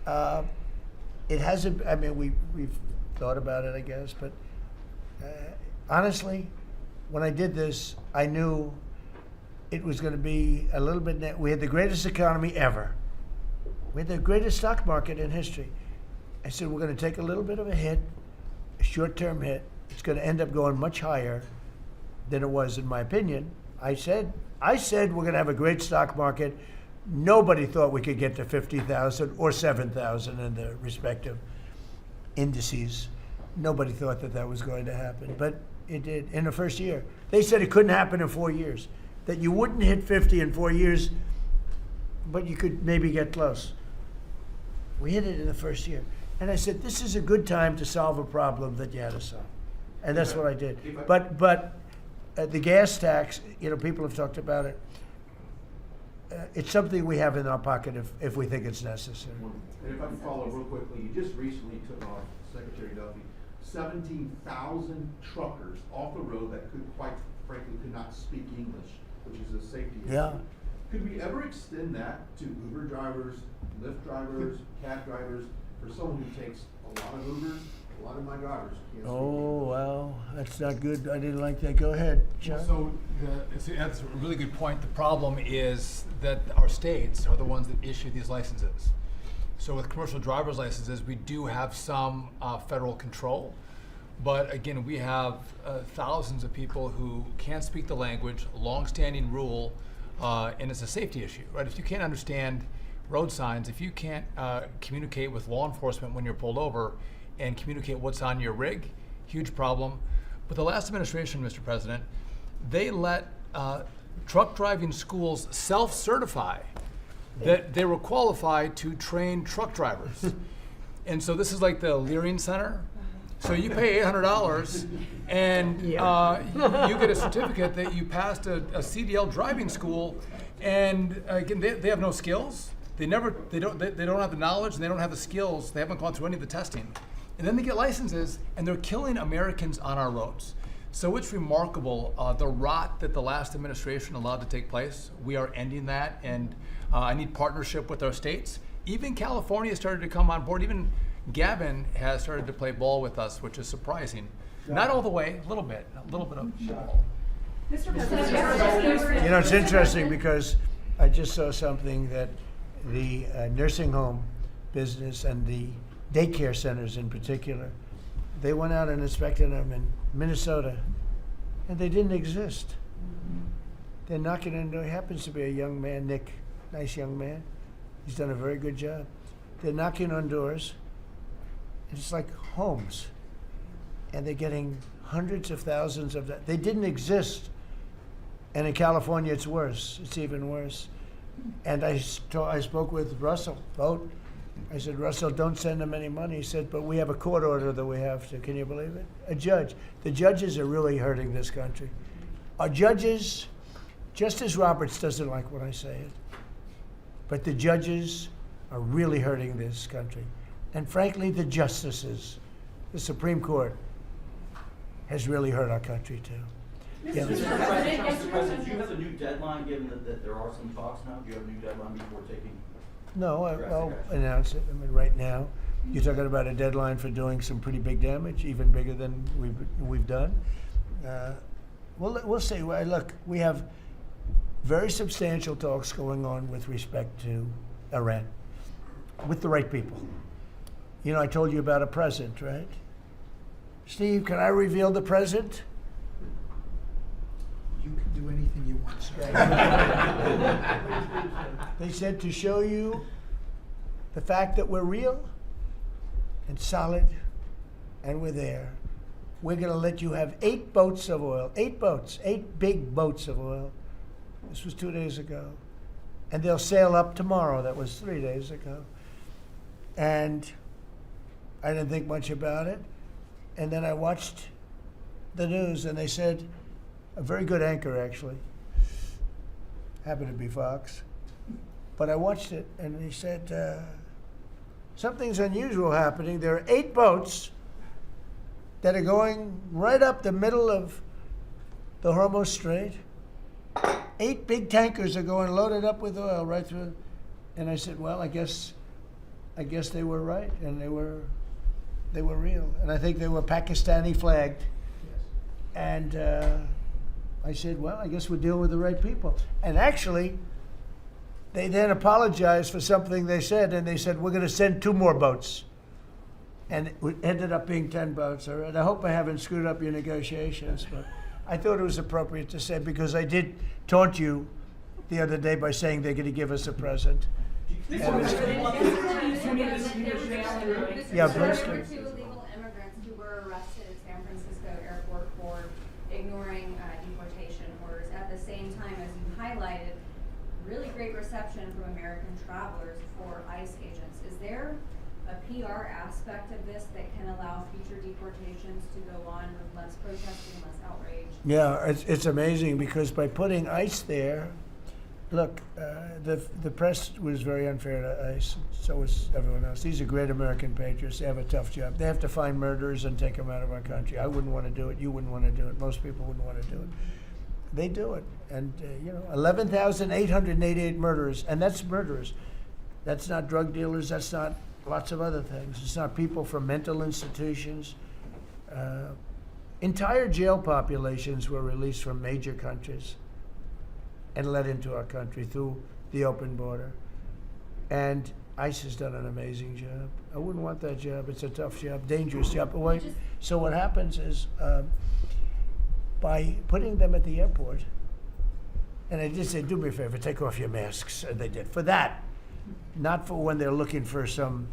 It hasn't. I mean, we've thought about it, I guess, but honestly, when I did this, I knew it was going to be a little bit. We had the greatest economy ever. We had the greatest stock market in history. I said we're going to take a little bit of a hit, a short-term hit. It's going to end up going much higher than it was, in my opinion. I said we're going to have a great stock market. Nobody thought we could get to 50,000 or 7,000 in the respective indices. Nobody thought that was going to happen, but it did in the first year. They said it couldn't happen in 4 years, that you wouldn't hit 50 in 4 years, but you could maybe get close. We hit it in the first year. And I said, this is a good time to solve a problem that you had to solve. And that's what I did. But the gas tax, people have talked about it. It's something we have in our pocket if we think it's necessary. And if I can follow real quickly, you just recently took off, Secretary Duffy, 17,000 truckers off the road that quite frankly could not speak English, which is a safety issue. Yeah. Could we ever extend that to Uber drivers, Lyft drivers, cab drivers, for someone who takes a lot of Ubers? A lot of my drivers can't speak Oh, well, that's not good. I didn't like that. Go ahead, John. So that's a really good point. The problem is that our states are the ones that issue these licenses. So with commercial driver's licenses, we do have some federal control. But again, we have thousands of people who can't speak the language, long-standing rule, and it's a safety issue, right? If you can't understand road signs, if you can't communicate with law enforcement when you're pulled over and communicate what's on your rig, huge problem. But the last administration, Mr. President, they let truck driving schools self-certify that they were qualified to train truck drivers. And so this is like the Leering Center. So you pay $800 and you get a certificate that you passed a CDL driving school, and again, they have no skills. They don't have the knowledge and they don't have the skills. They haven't gone through any of the testing. And then they get licenses and they're killing Americans on our roads. So it's remarkable, the rot that the last administration allowed to take place. We are ending that, and I need partnership with our states. Even California started to come on board. Even Gavin has started to play ball with us, which is surprising. Not all the way, a little bit of ball. Mr. President, It's interesting because I just saw something that the nursing home business and the daycare centers in particular, they went out and inspected them in Minnesota, and they didn't exist. They're knocking on the door. He happens to be a young man, Nick, nice young man. He's done a very good job. They're knocking on doors. It's like homes, and they're getting hundreds of thousands of that. They didn't exist, and in California it's worse. It's even worse. And I spoke with Russell Vogt. I said, Russell, don't send them any money. He said, but we have a court order that we have to. Can you believe it? A judge. The judges are really hurting this country. Our judges, Justice Roberts doesn't like when I say it, but the judges are really hurting this country. And frankly, the justices, the Supreme Court, has really hurt our country too. Yeah. Mr. Mr. President, do you have a new deadline, given that there are some talks now? Do you have a new deadline before taking? No, I'll announce it. I mean, right now, you're talking about a deadline for doing some pretty big damage, even bigger than we've done. We'll see. Look, we have very substantial talks going on with respect to Iran, with the right people. I told you about a present, right? Steve, can I reveal the present? You can do anything you want, sir. They said to show you the fact that we're real and solid and we're there. We're going to let you have 8 boats of oil, 8 boats, 8 big boats of oil. This was 2 days ago. And they'll sail up tomorrow. That was 3 days ago. And I didn't think much about it. And then I watched the news, and they said, a very good anchor, actually, happened to be Fox. But I watched it, and he said, something's unusual happening. There are 8 boats that are going right up the middle of the Hormuz Strait. 8 big tankers are going loaded up with oil right through. And I said, well, I guess they were right, and they were real. And I think they were Pakistani flagged. And I said, well, I guess we're dealing with the right people. And actually, they then apologized for something they said, and they said, we're going to send 2 more boats. And it ended up being 10 boats. All right. I hope I haven't screwed up your negotiations, but I thought it was appropriate to say, because I did taunt you the other day by saying they're going to give us a present. Yeah, Yeah, please. please. There were 2 illegal immigrants who were arrested at San Francisco airport for ignoring deportation orders. At the same time, as you highlighted, really great reception from American travelers for ICE agents. Is there a PR aspect of this that can allow future deportations to go on with less protesting, less outrage? Yeah, it's amazing, because by putting ICE there, look, the press was very unfair to ICE. So was everyone else. These are great American patriots. They have a tough job. They have to find murderers and take them out of our country. I wouldn't want to do it. You wouldn't want to do it. Most people wouldn't want to do it. They do it. And, 11,888 murderers. And that's murderers. That's not drug dealers. That's not lots of other things. It's not people from mental institutions. Entire jail populations were released from major countries and let into our country through the open border. And ICE has done an amazing job. I wouldn't want that job. It's a tough job, dangerous job. So what happens is, by putting them at the airport, and I did say, do me a favor, take off your masks, and they did. For that, not for when they're looking for some,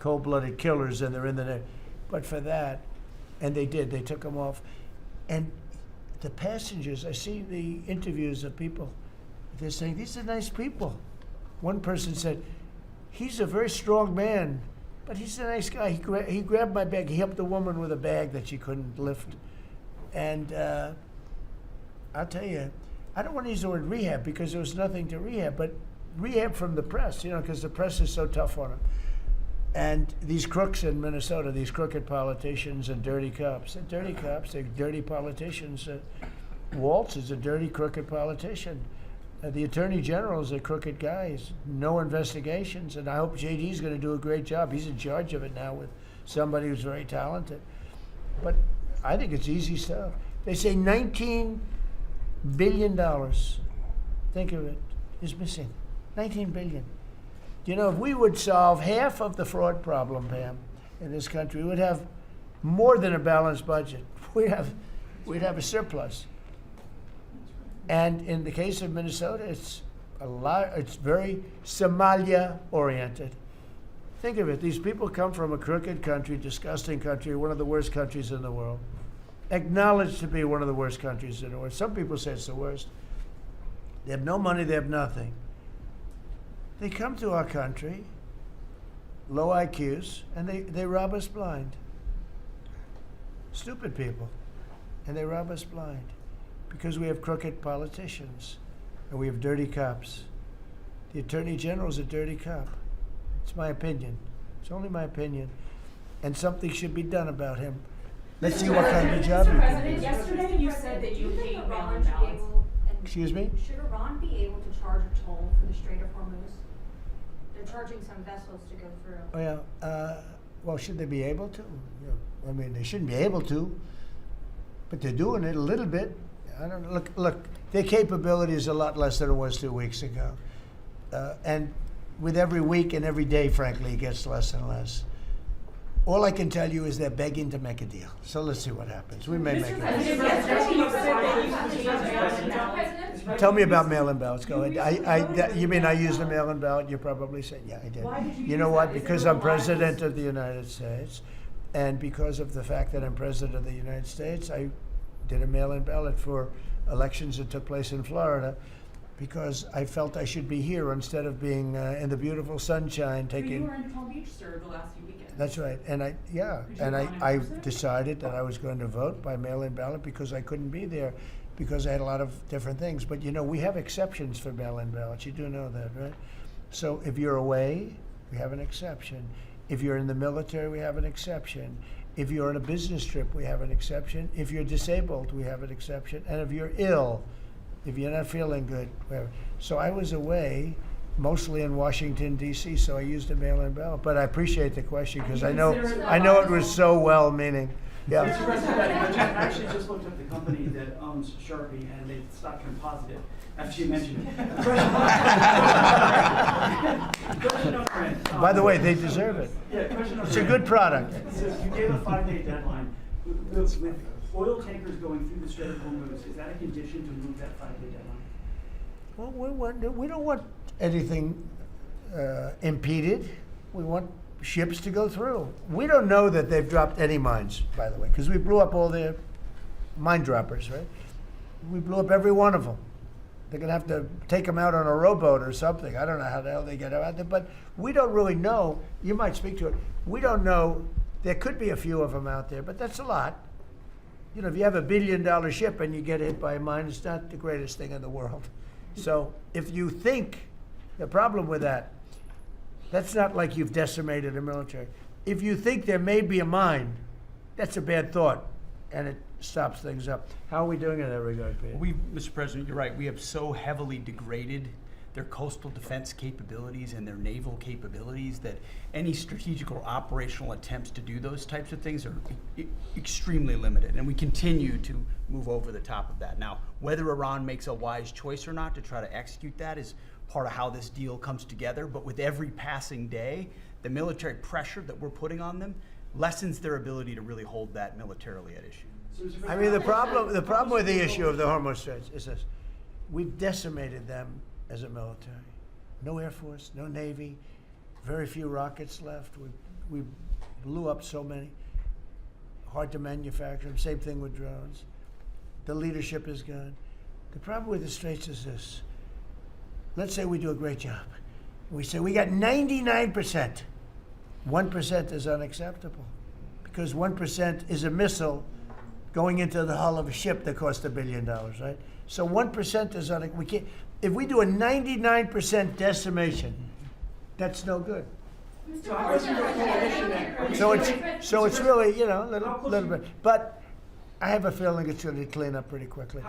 cold-blooded killers and they're in the, but for that, and they did. They took them off. And the passengers, I see the interviews of people, they're saying, these are nice people. One person said, he's a very strong man, but he's a nice guy. He grabbed my bag. He helped a woman with a bag that she couldn't lift. And I'll tell you, I don't want to use the word rehab because there was nothing to rehab, but rehab from the press, because the press is so tough on them. And these crooks in Minnesota, these crooked politicians and dirty cops. They're dirty cops, they're dirty politicians. Waltz is a dirty, crooked politician. The Attorney General is a crooked guy. He's no investigations, and I hope JD's going to do a great job. He's in charge of it now with somebody who's very talented. But I think it's easy stuff. They say $19 billion, think of it, is missing. $19 billion. If we would solve half of the fraud problem, Pam, in this country, we would have more than a balanced budget. We'd have a surplus. And in the case of Minnesota, it's very Somalia-oriented. Think of it. These people come from a crooked country, disgusting country, one of the worst countries in the world. Acknowledged to be one of the worst countries in the world. Some people say it's the worst. They have no money, they have nothing. They come to our country, low IQs, and they rob us blind. Stupid people. And they rob us blind because we have crooked politicians and we have dirty cops. The Attorney General's a dirty cop. It's my opinion. It's only my opinion. And something should be done about him. Let's see what kind of a job he can President, do. yesterday you said that you hate mail-in Iran should be ballots. able- and Excuse me? Should Iran be able to charge a toll for the Strait of Hormuz? They're charging some vessels to go through. Oh, yeah. Well, should they be able to? I mean, they shouldn't be able to, but they're doing it a little bit. I don't know. Look, their capability is a lot less than it was 2 weeks ago. And with every week and every day, frankly, it gets less and less. All I can tell you is they're begging to make a deal. So let's see what happens. We may make a deal. Yesterday you said that you have to change mail-in ballots. Tell me about mail-in ballots. Go ahead. You mean I used a mail-in ballot? You probably said, yeah, I did. Why did you You use know that? what? Is Because there I'm no president bias? of the United States, and because of the fact that I'm president of the United States, I did a mail-in ballot for elections that took place in Florida, because I felt I should be here instead of being in the beautiful sunshine So you taking. were in Palm Beach, sir, the last few weekends. That's right, and Did you I run in person? decided that I was going to vote by mail-in ballot because I couldn't be there, because I had a lot of different things. But we have exceptions for mail-in ballots. You do know that, right? So if you're away, we have an exception. If you're in the military, we have an exception. If you're on a business trip, we have an exception. If you're disabled, we have an exception. And if you're ill, if you're not feeling good, we have. So I was away, mostly in Washington, D.C., so I used a mail-in ballot. But I appreciate the question because I know it was so well-meaning. Yeah. Mr. President, I actually just looked up the company that owns Sharpie, and they stock turned positive after you mentioned it. Question number N. By the way, they deserve it. Yeah, question number It's a N. good product. So you gave a 5-day deadline. With oil tankers going through the Strait of Hormuz, is that a condition to move that 5-day deadline? Well, we don't want anything impeded. We want ships to go through. We don't know that they've dropped any mines, by the way, because we blew up all their mine droppers, right? We blew up every one of them. They're going to have to take them out on a rowboat or something. I don't know how the hell they get out there, but we don't really know. You might speak to it. We don't know. There could be a few of them out there, but that's a lot. You know, if you have $1 billion ship and you get hit by a mine, it's not the greatest thing in the world. So if you think, the problem with that's not like you've decimated a military. If you think there may be a mine, that's a bad thought, and it stops things up. How are we doing in that regard, Peter? Mr. President, you're right. We have so heavily degraded their coastal defense capabilities and their naval capabilities that any strategic or operational attempts to do those types of things are extremely limited. And we continue to move over the top of that. Now, whether Iran makes a wise choice or not to try to execute that is part of how this deal comes together. But with every passing day, the military pressure that we're putting on them lessens their ability to really hold that militarily at issue. I mean, the problem with the issue of the Hormuz Straits is this. We've decimated them as a military. No Air Force, no Navy, very few rockets left. We blew up so many. Hard to manufacture them. Same thing with drones. The leadership is gone. The problem with the Straits is this. Let's say we do a great job. We say we got 99%. 1% is unacceptable because 1% is a missile going into the hull of a ship that cost $1 billion, right? So 1% is we can't. If we do a 99% decimation, that's no good. So it's really, a little bit. But I have a feeling it's going to clean up pretty quickly.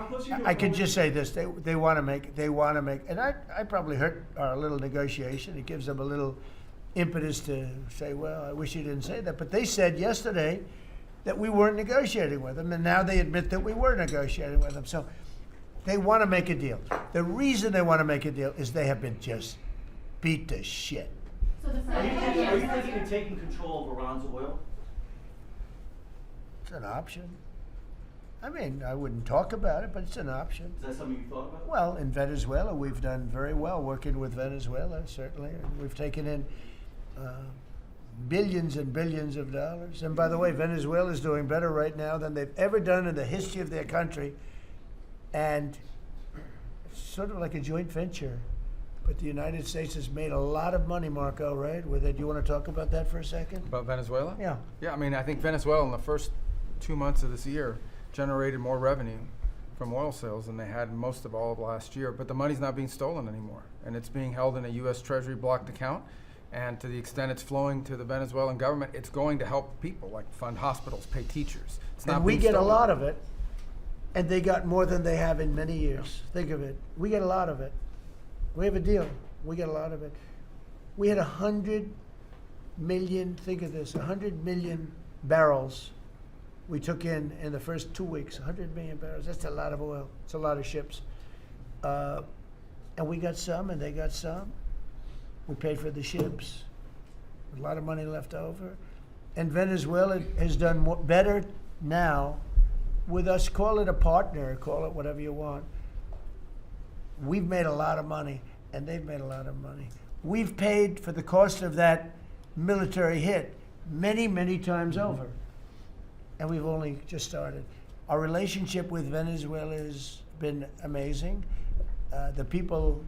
I could just say this: they want to make, and I probably hurt our little negotiation. It gives them a little impetus to say, well, I wish you didn't say that. But they said yesterday that we weren't negotiating with them, and now they admit that we were negotiating with them. So they want to make a deal. The reason they want to make a deal is they have been just beat to shit. So the Are you thinking of taking control of Iran's oil? It's an option. I mean, I wouldn't talk about it, but it's an option. Is that something you thought about? Well, in Venezuela, we've done very well working with Venezuela, certainly. And we've taken in billions and billions of dollars. And by the way, Venezuela is doing better right now than they've ever done in the history of their country. And it's sort of like a joint venture. But the United States has made a lot of money, Marco, right? With it. Do you want to talk about that for a second? About Venezuela? Yeah. Yeah, I mean, I think Venezuela in the first 2 months of this year generated more revenue from oil sales than they had most of all of last year. But the money's not being stolen anymore. And it's being held in a U.S. Treasury blocked account. And to the extent it's flowing to the Venezuelan government, it's going to help people, like fund hospitals, pay teachers. It's not And we being get a stolen. lot of it. And they got more than they have in many years. Think of it. We get a lot of it. We have a deal. We get a lot of it. We had 100 million, think of this, 100 million barrels we took in the first 2 weeks. 100 million barrels. That's a lot of oil. It's a lot of ships. And we got some and they got some. We paid for the ships. A lot of money left over. And Venezuela has done better now with us. Call it a partner, call it whatever you want. We've made a lot of money, and they've made a lot of money. We've paid for the cost of that military hit many, many times over. And we've only just started. Our relationship with Venezuela has been amazing. The people,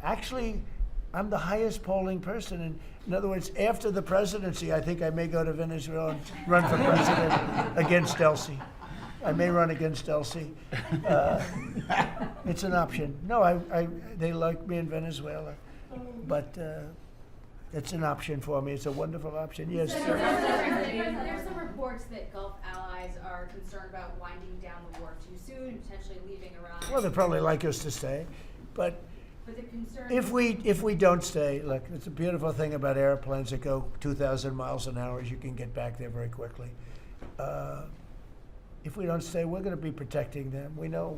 actually, I'm the highest polling person. In other words, after the presidency, I think I may go to Venezuela and run for president against Delcy. I may run against Delcy. It's an option. No, they like me in Venezuela, but it's an option for me. It's a wonderful option. Yes. There's some reports reports that Gulf allies are concerned about winding down the war too soon and potentially leaving Iran. Well, they'd probably like us to stay, but But the concern. if we don't stay, look, it's a beautiful thing about airplanes that go 2,000 miles an hour is you can get back there very quickly. If we don't stay, we're going to be protecting them. We know,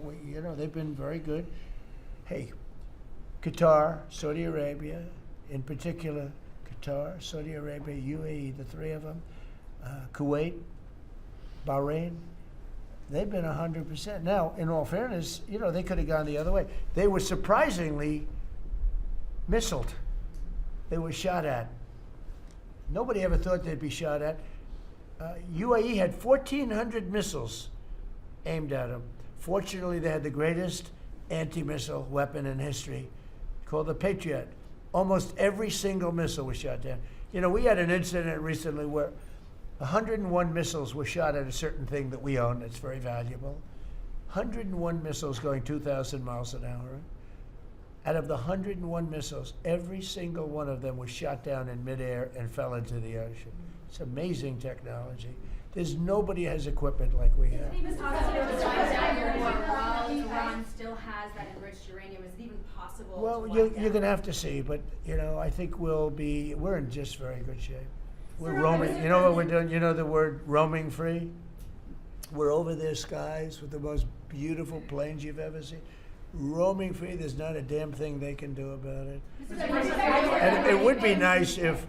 they've been very good. Hey, Qatar, Saudi Arabia, in particular, Qatar, Saudi Arabia, UAE, the three of them, Kuwait, Bahrain, they've been 100%. Now, in all fairness, they could have gone the other way. They were surprisingly missiled. They were shot at. Nobody ever thought they'd be shot at. UAE had 1,400 missiles aimed at them. Fortunately, they had the greatest anti-missile weapon in history, called the Patriot. Almost every single missile was shot down. We had an incident recently where 101 missiles were shot at a certain thing that we own that's very valuable. 101 missiles going 2,000 miles an hour. Out of the 101 missiles, every single one of them was shot down in midair and fell into the ocean. It's amazing technology. There's nobody has equipment like we have. Is it even possible to wind down your war while Iran still has that enriched uranium? Is it even possible? Well, to you're wind going to down? have to see, but I think we're in just very good shape. We're roaming. You know what we're doing? You know the word roaming free? We're over their skies with the most beautiful planes you've ever seen. Roaming free, there's not a damn thing they can do about it. And it would be nice if,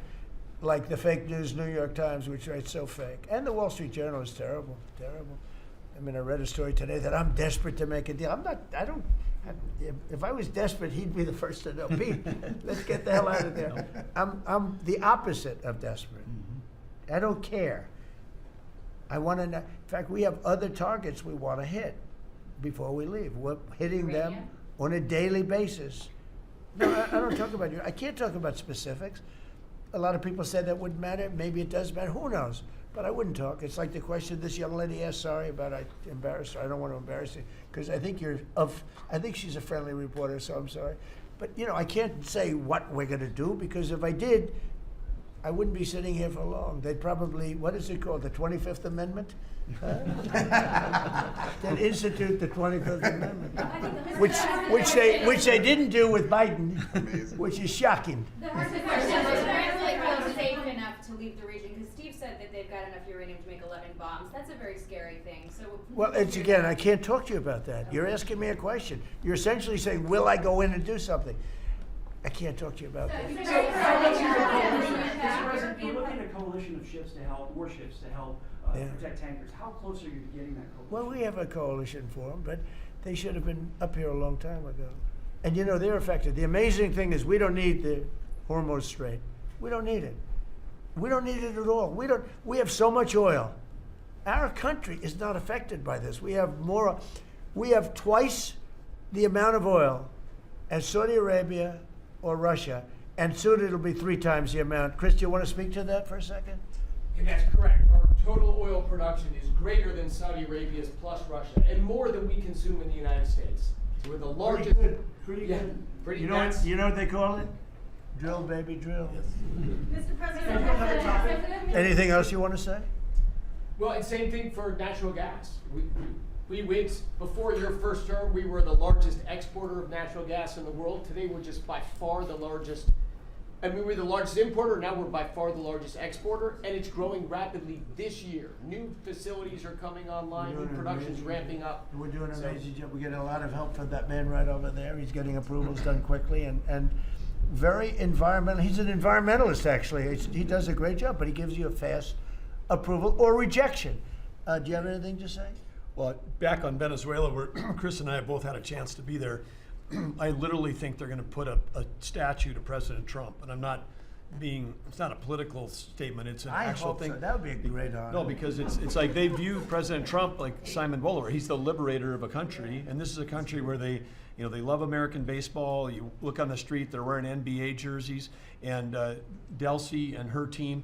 like the fake news New York Times, which writes so fake, and the Wall Street Journal is terrible, terrible. I read a story today that I'm desperate to make a deal. If I was desperate, he'd be the first to know. Pete, let's get the hell out of there. I'm the opposite of desperate. I don't care. I want to know. In fact, we have other targets we want to hit before we leave. We're hitting them Uranium? on a daily basis. No, I don't talk about you. I can't talk about specifics. A lot of people said that wouldn't matter. Maybe it does matter. Who knows? But I wouldn't talk. It's like the question this young lady asked. Sorry about I embarrassed her. I don't want to embarrass you because I think I think she's a friendly reporter, so I'm sorry. But I can't say what we're going to do because if I did, I wouldn't be sitting here for long. They'd probably, what is it called, the 25th Amendment? They'd institute the 25th Amendment, which they didn't do with Biden, which is shocking. The question is, apparently safe enough to leave the region, because Steve said that they've got enough uranium to make 11 bombs. That's a very scary thing. So. Well, it's again, I can't talk to you about that. You're asking me a question. You're essentially saying, will I go in and do something? I can't talk to you about that. Mr. President, you're looking at a coalition of ships to help, warships to help protect tankers. How close are you to getting that coalition? Well, we have a coalition for them, but they should have been up here a long time ago. And they're affected. The amazing thing is we don't need the Hormuz Strait. We don't need it. We don't need it at all. We have so much oil. Our country is not affected by this. We have twice the amount of oil as Saudi Arabia or Russia, and soon it'll be 3 times the amount. Chris, do you want to speak to that for a second? And that's correct. Our total oil production is greater than Saudi Arabia's plus Russia, and more than we consume in the United States. So we're the largest. Pretty Yeah, good. pretty. You know what they call it? Drill, baby, drill. Mr. President. Anything else you want to say? Well, and same thing for natural gas. We before your first term, we were the largest exporter of natural gas in the world. Today, we're just by far the largest. We were the largest importer. Now we're by far the largest exporter, and it's growing rapidly this year. New facilities are coming online. New production's ramping up. We're doing an amazing job. We get a lot of help from that man right over there. He's getting approvals done quickly and very environmental. He's an environmentalist, actually. He does a great job, but he gives you a fast approval or rejection. Do you have anything to say? Well, back on Venezuela, where Chris and I have both had a chance to be there, I literally think they're going to put a statue to President Trump. And it's not a political statement, it's an actual thing. So. That would be a great honor. No, because it's like they view President Trump like Simon Bolivar. He's the liberator of a country, and this is a country where they love American baseball. You look on the street, they're wearing NBA jerseys, and Delcy and her team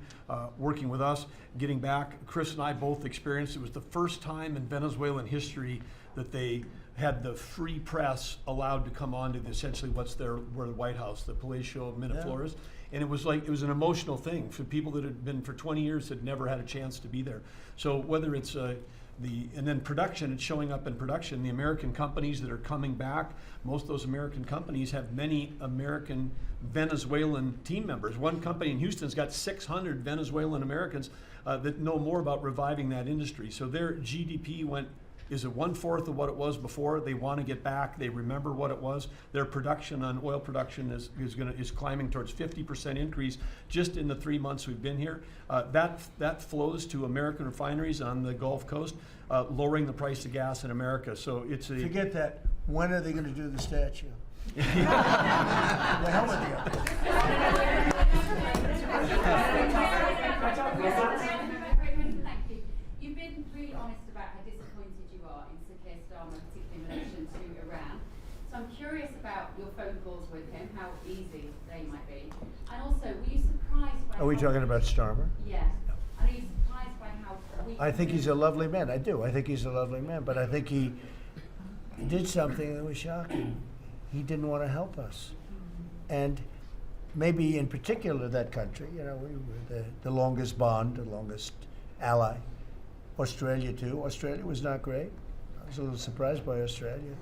working with us, getting back. Chris and I both experienced it was the first time in Venezuelan history that they had the free press allowed to come on to essentially where the White House, the Palatial Miraflores, and it was an emotional thing for people that had been for 20 years had never had a chance to be there. So whether it's and then production, it's showing up in production. The American companies that are coming back, most of those American companies have many American Venezuelan team members. One company in Houston's got 600 Venezuelan Americans that know more about reviving that industry. So their GDP is 1/4 of what it was before. They want to get back. They remember what it was. Their production on oil production is climbing towards 50% increase just in the 3 months we've been here. That flows to American refineries on the Gulf Coast, lowering the price of gas in America. So it's a Forget that. When are they going to do the statue? The hell with Thank you. You've been really honest about how disappointed you are in Sir Keir Starmer, particularly in relation to Iran. So I'm curious about your phone calls with him, how easy they might be. And also, were you surprised by Are we talking about Starmer? Yes. And are you surprised by how weak... I think he's a lovely man. I do. I think he's a lovely man. But I think he did something that was shocking. He didn't want to help us. And maybe in particular that country, we were the longest bond, the longest ally. Australia too. Australia was not great. I was a little surprised by Australia.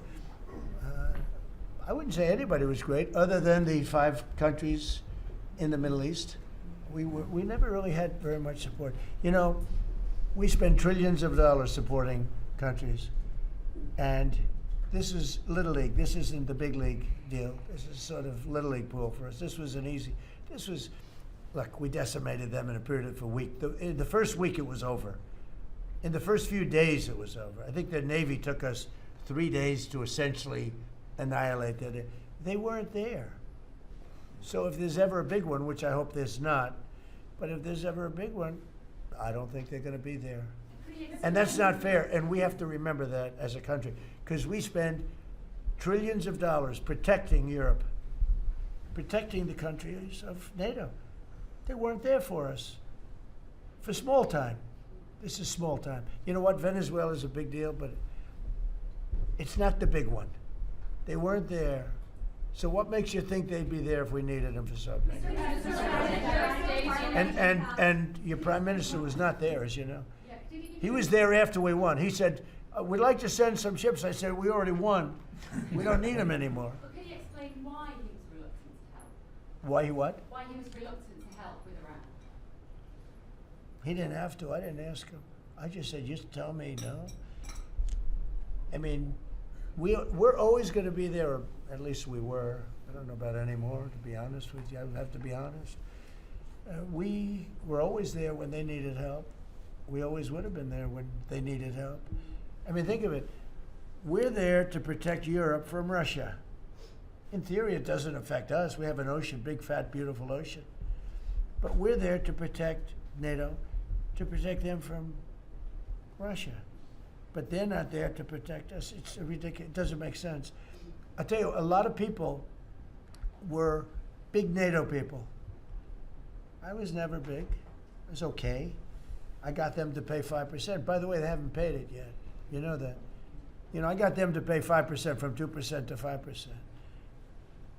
I wouldn't say anybody was great other than the 5 countries in the Middle East. We never really had very much support. We spend trillions of dollars supporting countries, and this is Little League. This isn't the big league deal. This is sort of Little League pool for us. This was look, we decimated them in a period of a week. In the first week it was over. In the first few days it was over. I think the Navy took us 3 days to essentially annihilate that. They weren't there. So if there's ever a big one, which I hope there's not, but if there's ever a big one, I don't think they're going to be there. And that's not fair, and we have to remember that as a country, because we spend trillions of dollars protecting Europe, protecting the countries of NATO. They weren't there for us. For small time. This is small time. You know what? Venezuela is a big deal, but it's not the big one. They weren't there. So what makes you think they'd be there if we needed them for something? And your prime minister was not there, as you know. He was there after we won. He said, we'd like to send some ships. I said, we already won. We don't need them anymore. But can you explain why he was reluctant to help? Why he what? Why he was reluctant to help with Iran? He didn't have to. I didn't ask him. I just said, just tell me no. I mean, we're always going to be there, or at least we were. I don't know about anymore, to be honest with you. I would have to be honest. We were always there when they needed help. We always would have been there when they needed help. I mean, think of it. We're there to protect Europe from Russia. In theory, it doesn't affect us. We have an ocean, big, fat, beautiful ocean. But we're there to protect NATO, to protect them from Russia. But they're not there to protect us. It's ridiculous. It doesn't make sense. I'll tell you, a lot of people were big NATO people. I was never big. I was okay. I got them to pay 5%. By the way, they haven't paid it yet. You know that. I got them to pay 5% from 2% to 5%.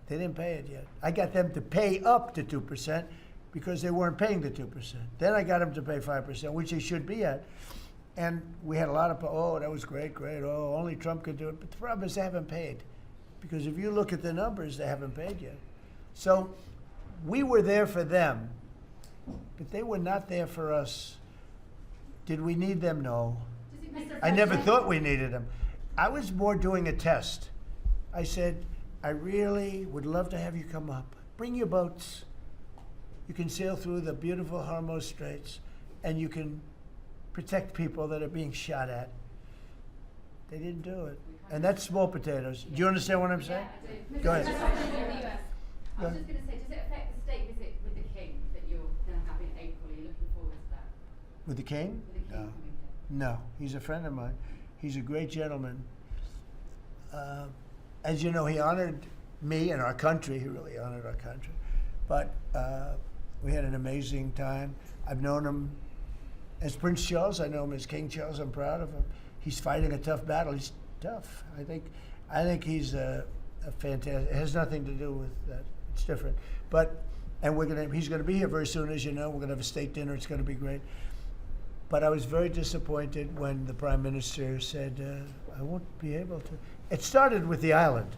They didn't pay it yet. I got them to pay up to 2% because they weren't paying the 2%. Then I got them to pay 5%, which they should be at. And we had a lot of, oh, that was great. Oh, only Trump could do it. But the problem is they haven't paid. Because if you look at the numbers, they haven't paid yet. So we were there for them, but they were not there for us. Did we need them? No. I never thought we needed them. I was more doing a test. I said, I really would love to have you come up. Bring your boats. You can sail through the beautiful Hormuz Straits, and you can protect people that are being shot at. They didn't do it. And that's small potatoes. Do you understand what I'm saying? Yeah, I do. Go ahead. I was just going to say, does it affect the state visit with the King that you're going to have in April? Are you looking forward to that? With the King? With the King coming here? No, he's a friend of mine. He's a great gentleman. As you know, he honored me and our country. He really honored our country. But we had an amazing time. I've known him as Prince Charles. I know him as King Charles. I'm proud of him. He's fighting a tough battle. He's tough. I think he's a fantastic. It has nothing to do with that. It's different. But he's gonna be here very soon, as you know. We're gonna have a state dinner. It's gonna be great. But I was very disappointed when the Prime Minister said, I won't be able to. It started with the island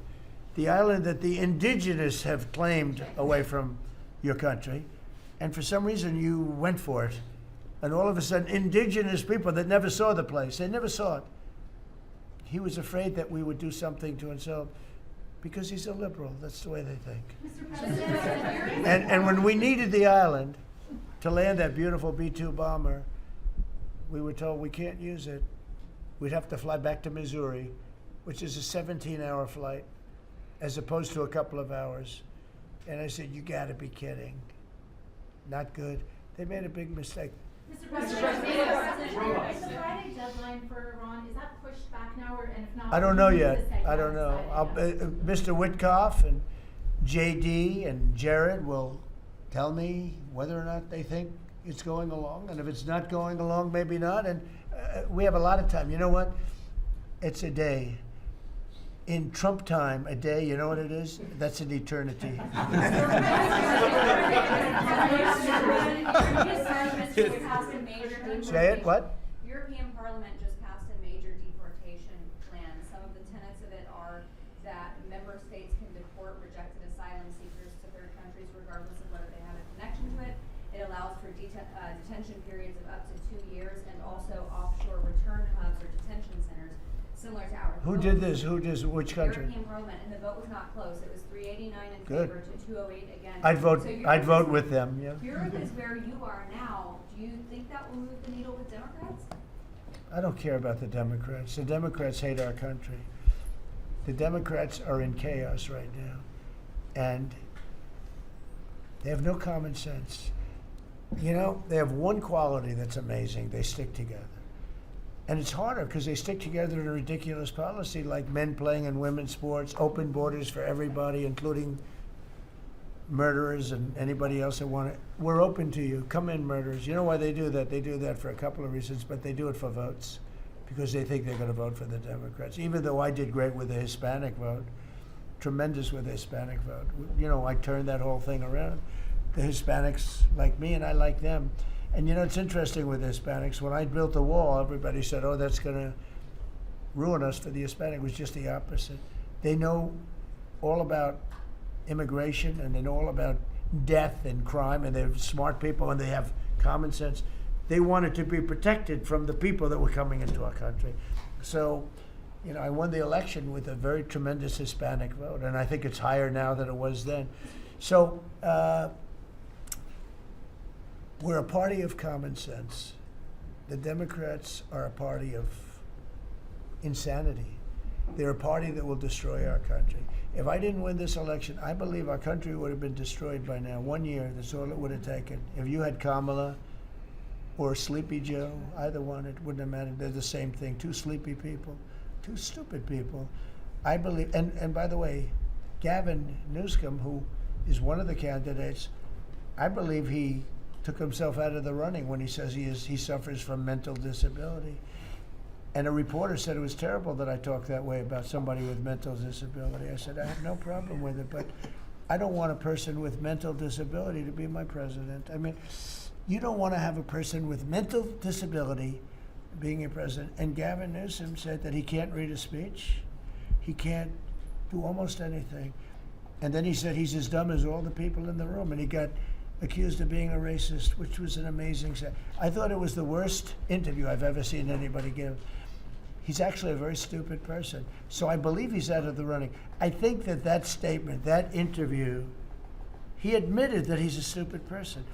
that the indigenous have claimed away from your country. And for some reason, you went for it. And all of a sudden, indigenous people that never saw the place, they never saw it. He was afraid that we would do something to himself because he's a liberal. That's the way they think. Mr. President, And when we needed the island to land that beautiful B-2 bomber, we were told we can't use it. We'd have to fly back to Missouri, which is a 17-hour flight, as opposed to a couple of hours. And I said, you gotta be kidding. Not good. They made a big mistake. Mr. President, is the Friday deadline for Iran, is that pushed back now, or, and if not? I don't know when is yet. the I don't know. Mr. Witkoff and JD and Jared will tell me whether or not they think it's going along. And if it's not going along, maybe not. And we have a lot of time. You know what? It's a day. In Trump time, a day, you know what it is? That's an eternity. Say it, what? European Parliament just passed a major deportation plan. Some of the tenets of it are that member states can deport rejected asylum seekers to third countries regardless of whether they have a connection to it. It allows for detention periods of up to 2 years and also offshore return hubs or detention centers similar to ours. Who did this? Which country? European Parliament, and the vote was not close. It was 389 in Good. favor to 208 against. I'd vote. So I'd vote with them. Yeah. Europe is where you are now. Do you think that will move the needle with Democrats? I don't care about the Democrats. The Democrats hate our country. The Democrats are in chaos right now, and they have no common sense. You know, they have one quality that's amazing. They stick together. And it's harder because they stick together in a ridiculous policy like men playing in women's sports, open borders for everybody, including murderers and anybody else that want it. We're open to you. Come in, murderers. You know why they do that? They do that for a couple of reasons, but they do it for votes because they think they're going to vote for the Democrats. Even though I did great with the Hispanic vote, tremendous with the Hispanic vote. You know, I turned that whole thing around. The Hispanics like me and I like them. And you know, it's interesting with the Hispanics. When I built the wall, everybody said, oh, that's going to ruin us for the Hispanic. It was just the opposite. They know all about immigration and they know all about death and crime, and they're smart people and they have common sense. They wanted to be protected from the people that were coming into our country. So, you know, I won the election with a very tremendous Hispanic vote, and I think it's higher now than it was then. So, we're a party of common sense. The Democrats are a party of insanity. They're a party that will destroy our country. If I didn't win this election, I believe our country would have been destroyed by now. 1 year, that's all it would have taken. If you had Kamala or Sleepy Joe, either one, it wouldn't have mattered. They're the same thing. Two sleepy people, two stupid people. I believe, and by the way, Gavin Newsom, who is one of the candidates, I believe he took himself out of the running when he says he suffers from mental disability. And a reporter said it was terrible that I talked that way about somebody with mental disability. I said, I have no problem with it, but I don't want a person with mental disability to be my president. I mean, you don't want to have a person with mental disability being your president. And Gavin Newsom said that he can't read a speech. He can't do almost anything. And then he said he's as dumb as all the people in the room. And he got accused of being a racist, which was an amazing set. I thought it was the worst interview I've ever seen anybody give. He's actually a very stupid person. So I believe he's out of the running. I think that statement, that interview, he admitted that he's a stupid person.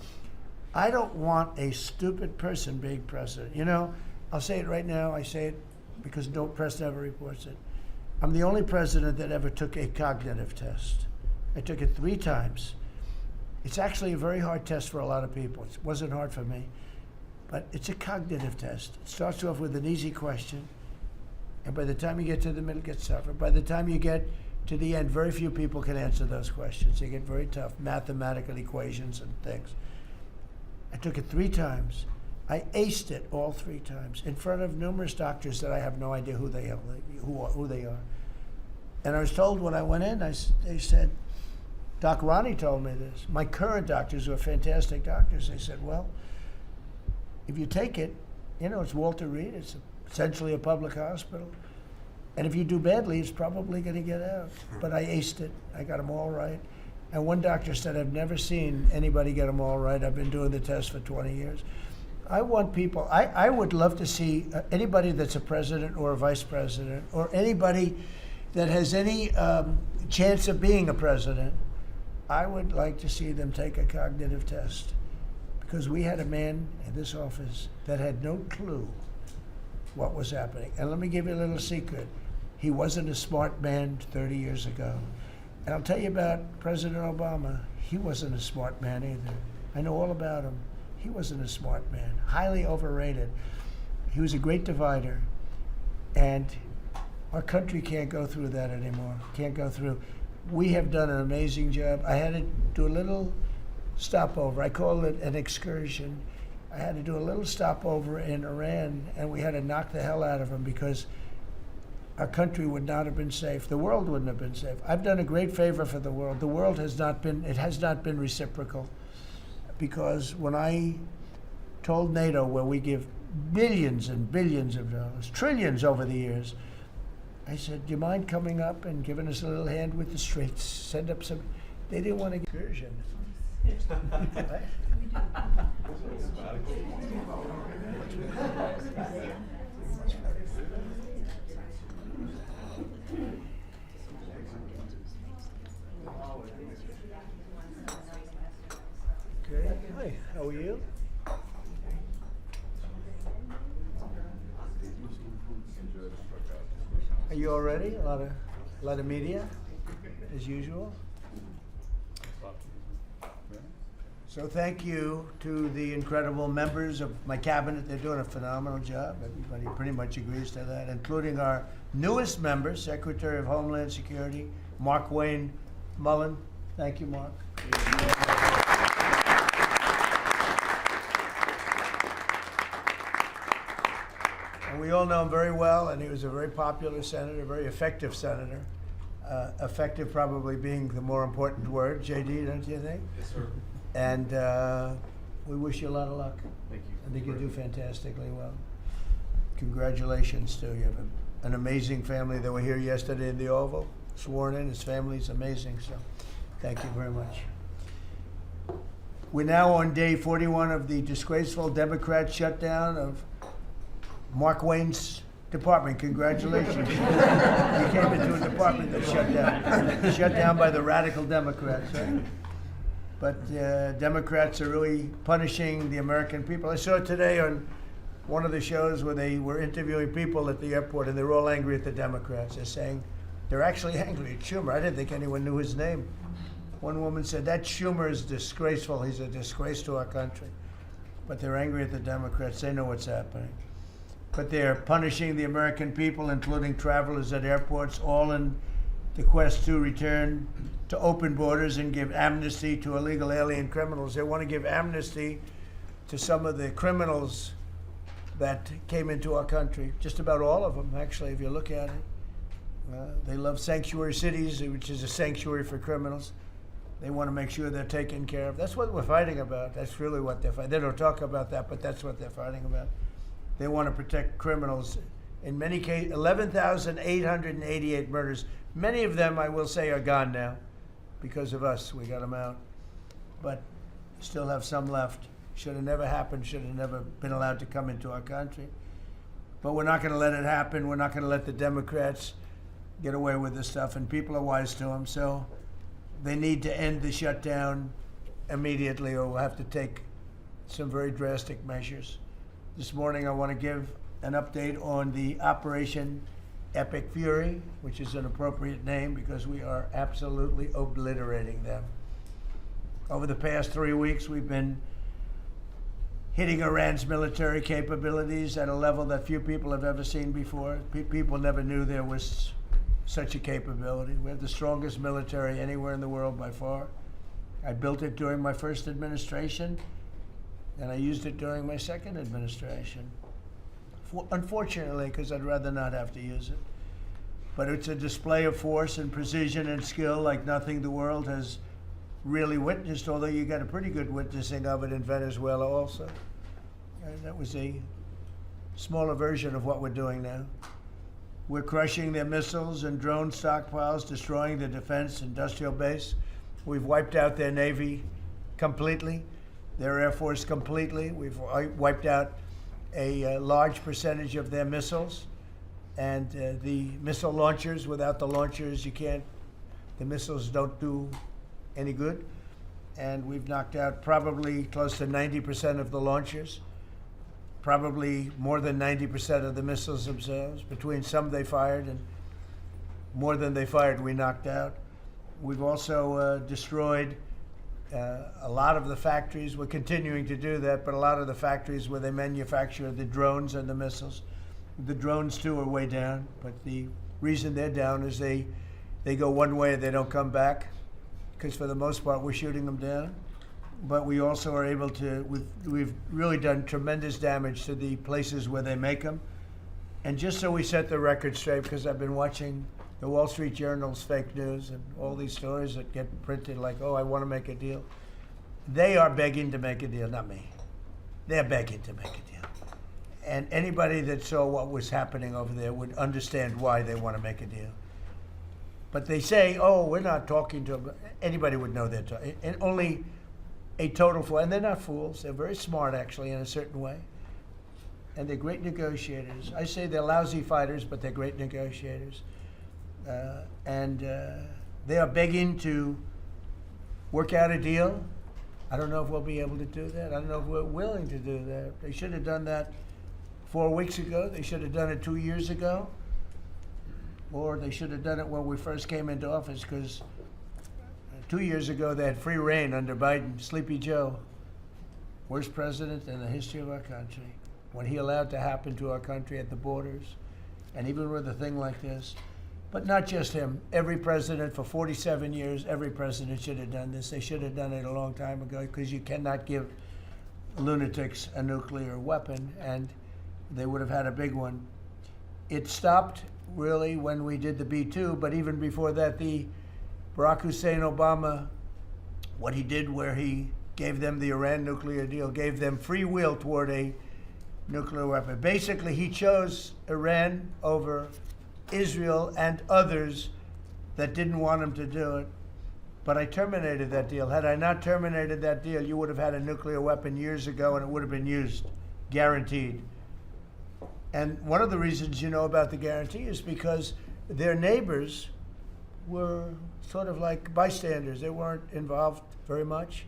I don't want a stupid person being president. You know, I'll say it right now. I say it because no press never reports it. I'm the only president that ever took a cognitive test. I took it 3 times. It's actually a very hard test for a lot of people. It wasn't hard for me. But it's a cognitive test. It starts off with an easy question. And by the time you get to the middle, it gets tougher. By the time you get to the end, very few people can answer those questions. They get very tough, mathematical equations and things. I took it 3 times. I aced it all 3 times in front of numerous doctors that I have no idea who they are. And I was told when I went in, they said, Doc Ronnie told me this. My current doctors who are fantastic doctors, they said, well, if you take it, it's Walter Reed, it's essentially a public hospital. And if you do badly, it's probably going to get out. But I aced it. I got them all right. And one doctor said, I've never seen anybody get them all right. I've been doing the test for 20 years. I want people, I would love to see anybody that's a president or a vice president or anybody that has any chance of being a president, I would like to see them take a cognitive test. Because we had a man in this office that had no clue what was happening. And let me give you a little secret. He wasn't a smart man 30 years ago. And I'll tell you about President Obama. He wasn't a smart man either. I know all about him. He wasn't a smart man, highly overrated. He was a great divider. And our country can't go through that anymore. Can't go through. We have done an amazing job. I had to do a little stopover. I call it an excursion. I had to do a little stopover in Iran, and we had to knock the hell out of them because our country would not have been safe. The world wouldn't have been safe. I've done a great favor for the world. The world has not been reciprocal. Because when I told NATO, where we give billions and billions of dollars, trillions over the years, I said, do you mind coming up and giving us a little hand with the streets? Send up some. They didn't want to get excursion. Okay. Hi, how are you? Are you all ready? A lot of media, as usual. So thank you to the incredible members of my cabinet. They're doing a phenomenal job. Everybody pretty much agrees to that, including our newest member, Secretary of Homeland Security, Mark Wayne Mullen. Thank you, Mark. And we all know him very well, and he was a very popular senator, a very effective senator. Effective probably being the more important word. JD, don't you think? Yes, sir. And we wish you a lot of luck. Thank you. I think you do fantastically well. Congratulations to you. You have an amazing family that were here yesterday in the Oval, sworn in. His family's amazing, so thank you very much. We're now on day 41 of the disgraceful Democrat shutdown of Mark Wayne's department. Congratulations. You came into a department that shut down by the radical Democrats. Right? But Democrats are really punishing the American people. I saw it today on one of the shows where they were interviewing people at the airport, and they're all angry at the Democrats. They're saying, they're actually angry at Schumer. I didn't think anyone knew his name. One woman said, that Schumer is disgraceful. He's a disgrace to our country. But they're angry at the Democrats. They know what's happening. But they're punishing the American people, including travelers at airports, all in the quest to return to open borders and give amnesty to illegal alien criminals. They want to give amnesty to some of the criminals that came into our country. Just about all of them, actually, if you look at it. They love sanctuary cities, which is a sanctuary for criminals. They want to make sure they're taken care of. That's what we're fighting about. That's really what they're fighting. They don't talk about that, but that's what they're fighting about. They want to protect criminals. In many cases, 11,888 murders. Many of them, I will say, are gone now because of us. We got them out. But still have some left. Should have never happened, should have never been allowed to come into our country. But we're not going to let it happen. We're not going to let the Democrats get away with this stuff, and people are wise to them. So they need to end the shutdown immediately, or we'll have to take some very drastic measures. This morning I want to give an update on the Operation Epic Fury, which is an appropriate name because we are absolutely obliterating them. Over the past 3 weeks, we've been hitting Iran's military capabilities at a level that few people have ever seen before. People never knew there was such a capability. We have the strongest military anywhere in the world by far. I built it during my first administration. And I used it during my second administration. Unfortunately, because I'd rather not have to use it. But it's a display of force and precision and skill like nothing the world has really witnessed, although you got a pretty good witnessing of it in Venezuela also. And that was a smaller version of what we're doing now. We're crushing their missiles and drone stockpiles, destroying the defense industrial base. We've wiped out their Navy completely, their Air Force completely. We've wiped out a large percentage of their missiles. And the missile launchers, without the launchers, the missiles don't do any good. And we've knocked out probably close to 90% of the launchers, probably more than 90% of the missiles themselves. Between some they fired and more than they fired, we knocked out. We've also destroyed a lot of the factories. We're continuing to do that, but a lot of the factories where they manufacture the drones and the missiles. The drones too are way down, but the reason they're down is they go one way and they don't come back, because for the most part we're shooting them down. But we also are able to, we've really done tremendous damage to the places where they make them. And just so we set the record straight, because I've been watching the Wall Street Journal's fake news and all these stories that get printed like, oh, I want to make a deal. They are begging to make a deal, not me. They're begging to make a deal. And anybody that saw what was happening over there would understand why they want to make a deal. But they say, oh, we're not talking to them. Anybody would know they're talking. And only a total fool. And they're not fools. They're very smart, actually, in a certain way. And they're great negotiators. I say they're lousy fighters, but they're great negotiators. They are begging to work out a deal. I don't know if we'll be able to do that. I don't know if we're willing to do that. They should have done that 4 weeks ago. They should have done it 2 years ago. Or they should have done it when we first came into office, because 2 years ago they had free reign under Biden. Sleepy Joe, worst president in the history of our country. When he allowed to happen to our country at the borders, and even with a thing like this. But not just him. Every president for 47 years, every president should have done this. They should have done it a long time ago, because you cannot give lunatics a nuclear weapon, and they would have had a big one. It stopped really when we did the B-2, but even before that, the Barack Hussein Obama, what he did where he gave them the Iran nuclear deal, gave them free will toward a nuclear weapon. Basically, he chose Iran over Israel and others that didn't want him to do it. But I terminated that deal. Had I not terminated that deal, you would have had a nuclear weapon years ago and it would have been used, guaranteed. And one of the reasons you know about the guarantee is because their neighbors were sort of like bystanders. They weren't involved very much.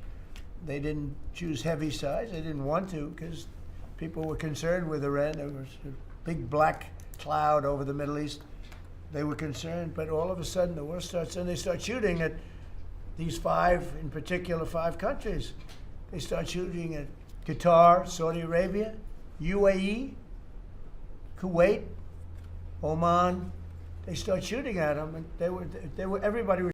They didn't choose heavy sides. They didn't want to, because people were concerned with Iran. There was a big black cloud over the Middle East. They were concerned, but all of a sudden the war starts and they start shooting at these five, in particular, 5 countries. They start shooting at Qatar, Saudi Arabia, UAE, Kuwait, Oman. They start shooting at them, and everybody was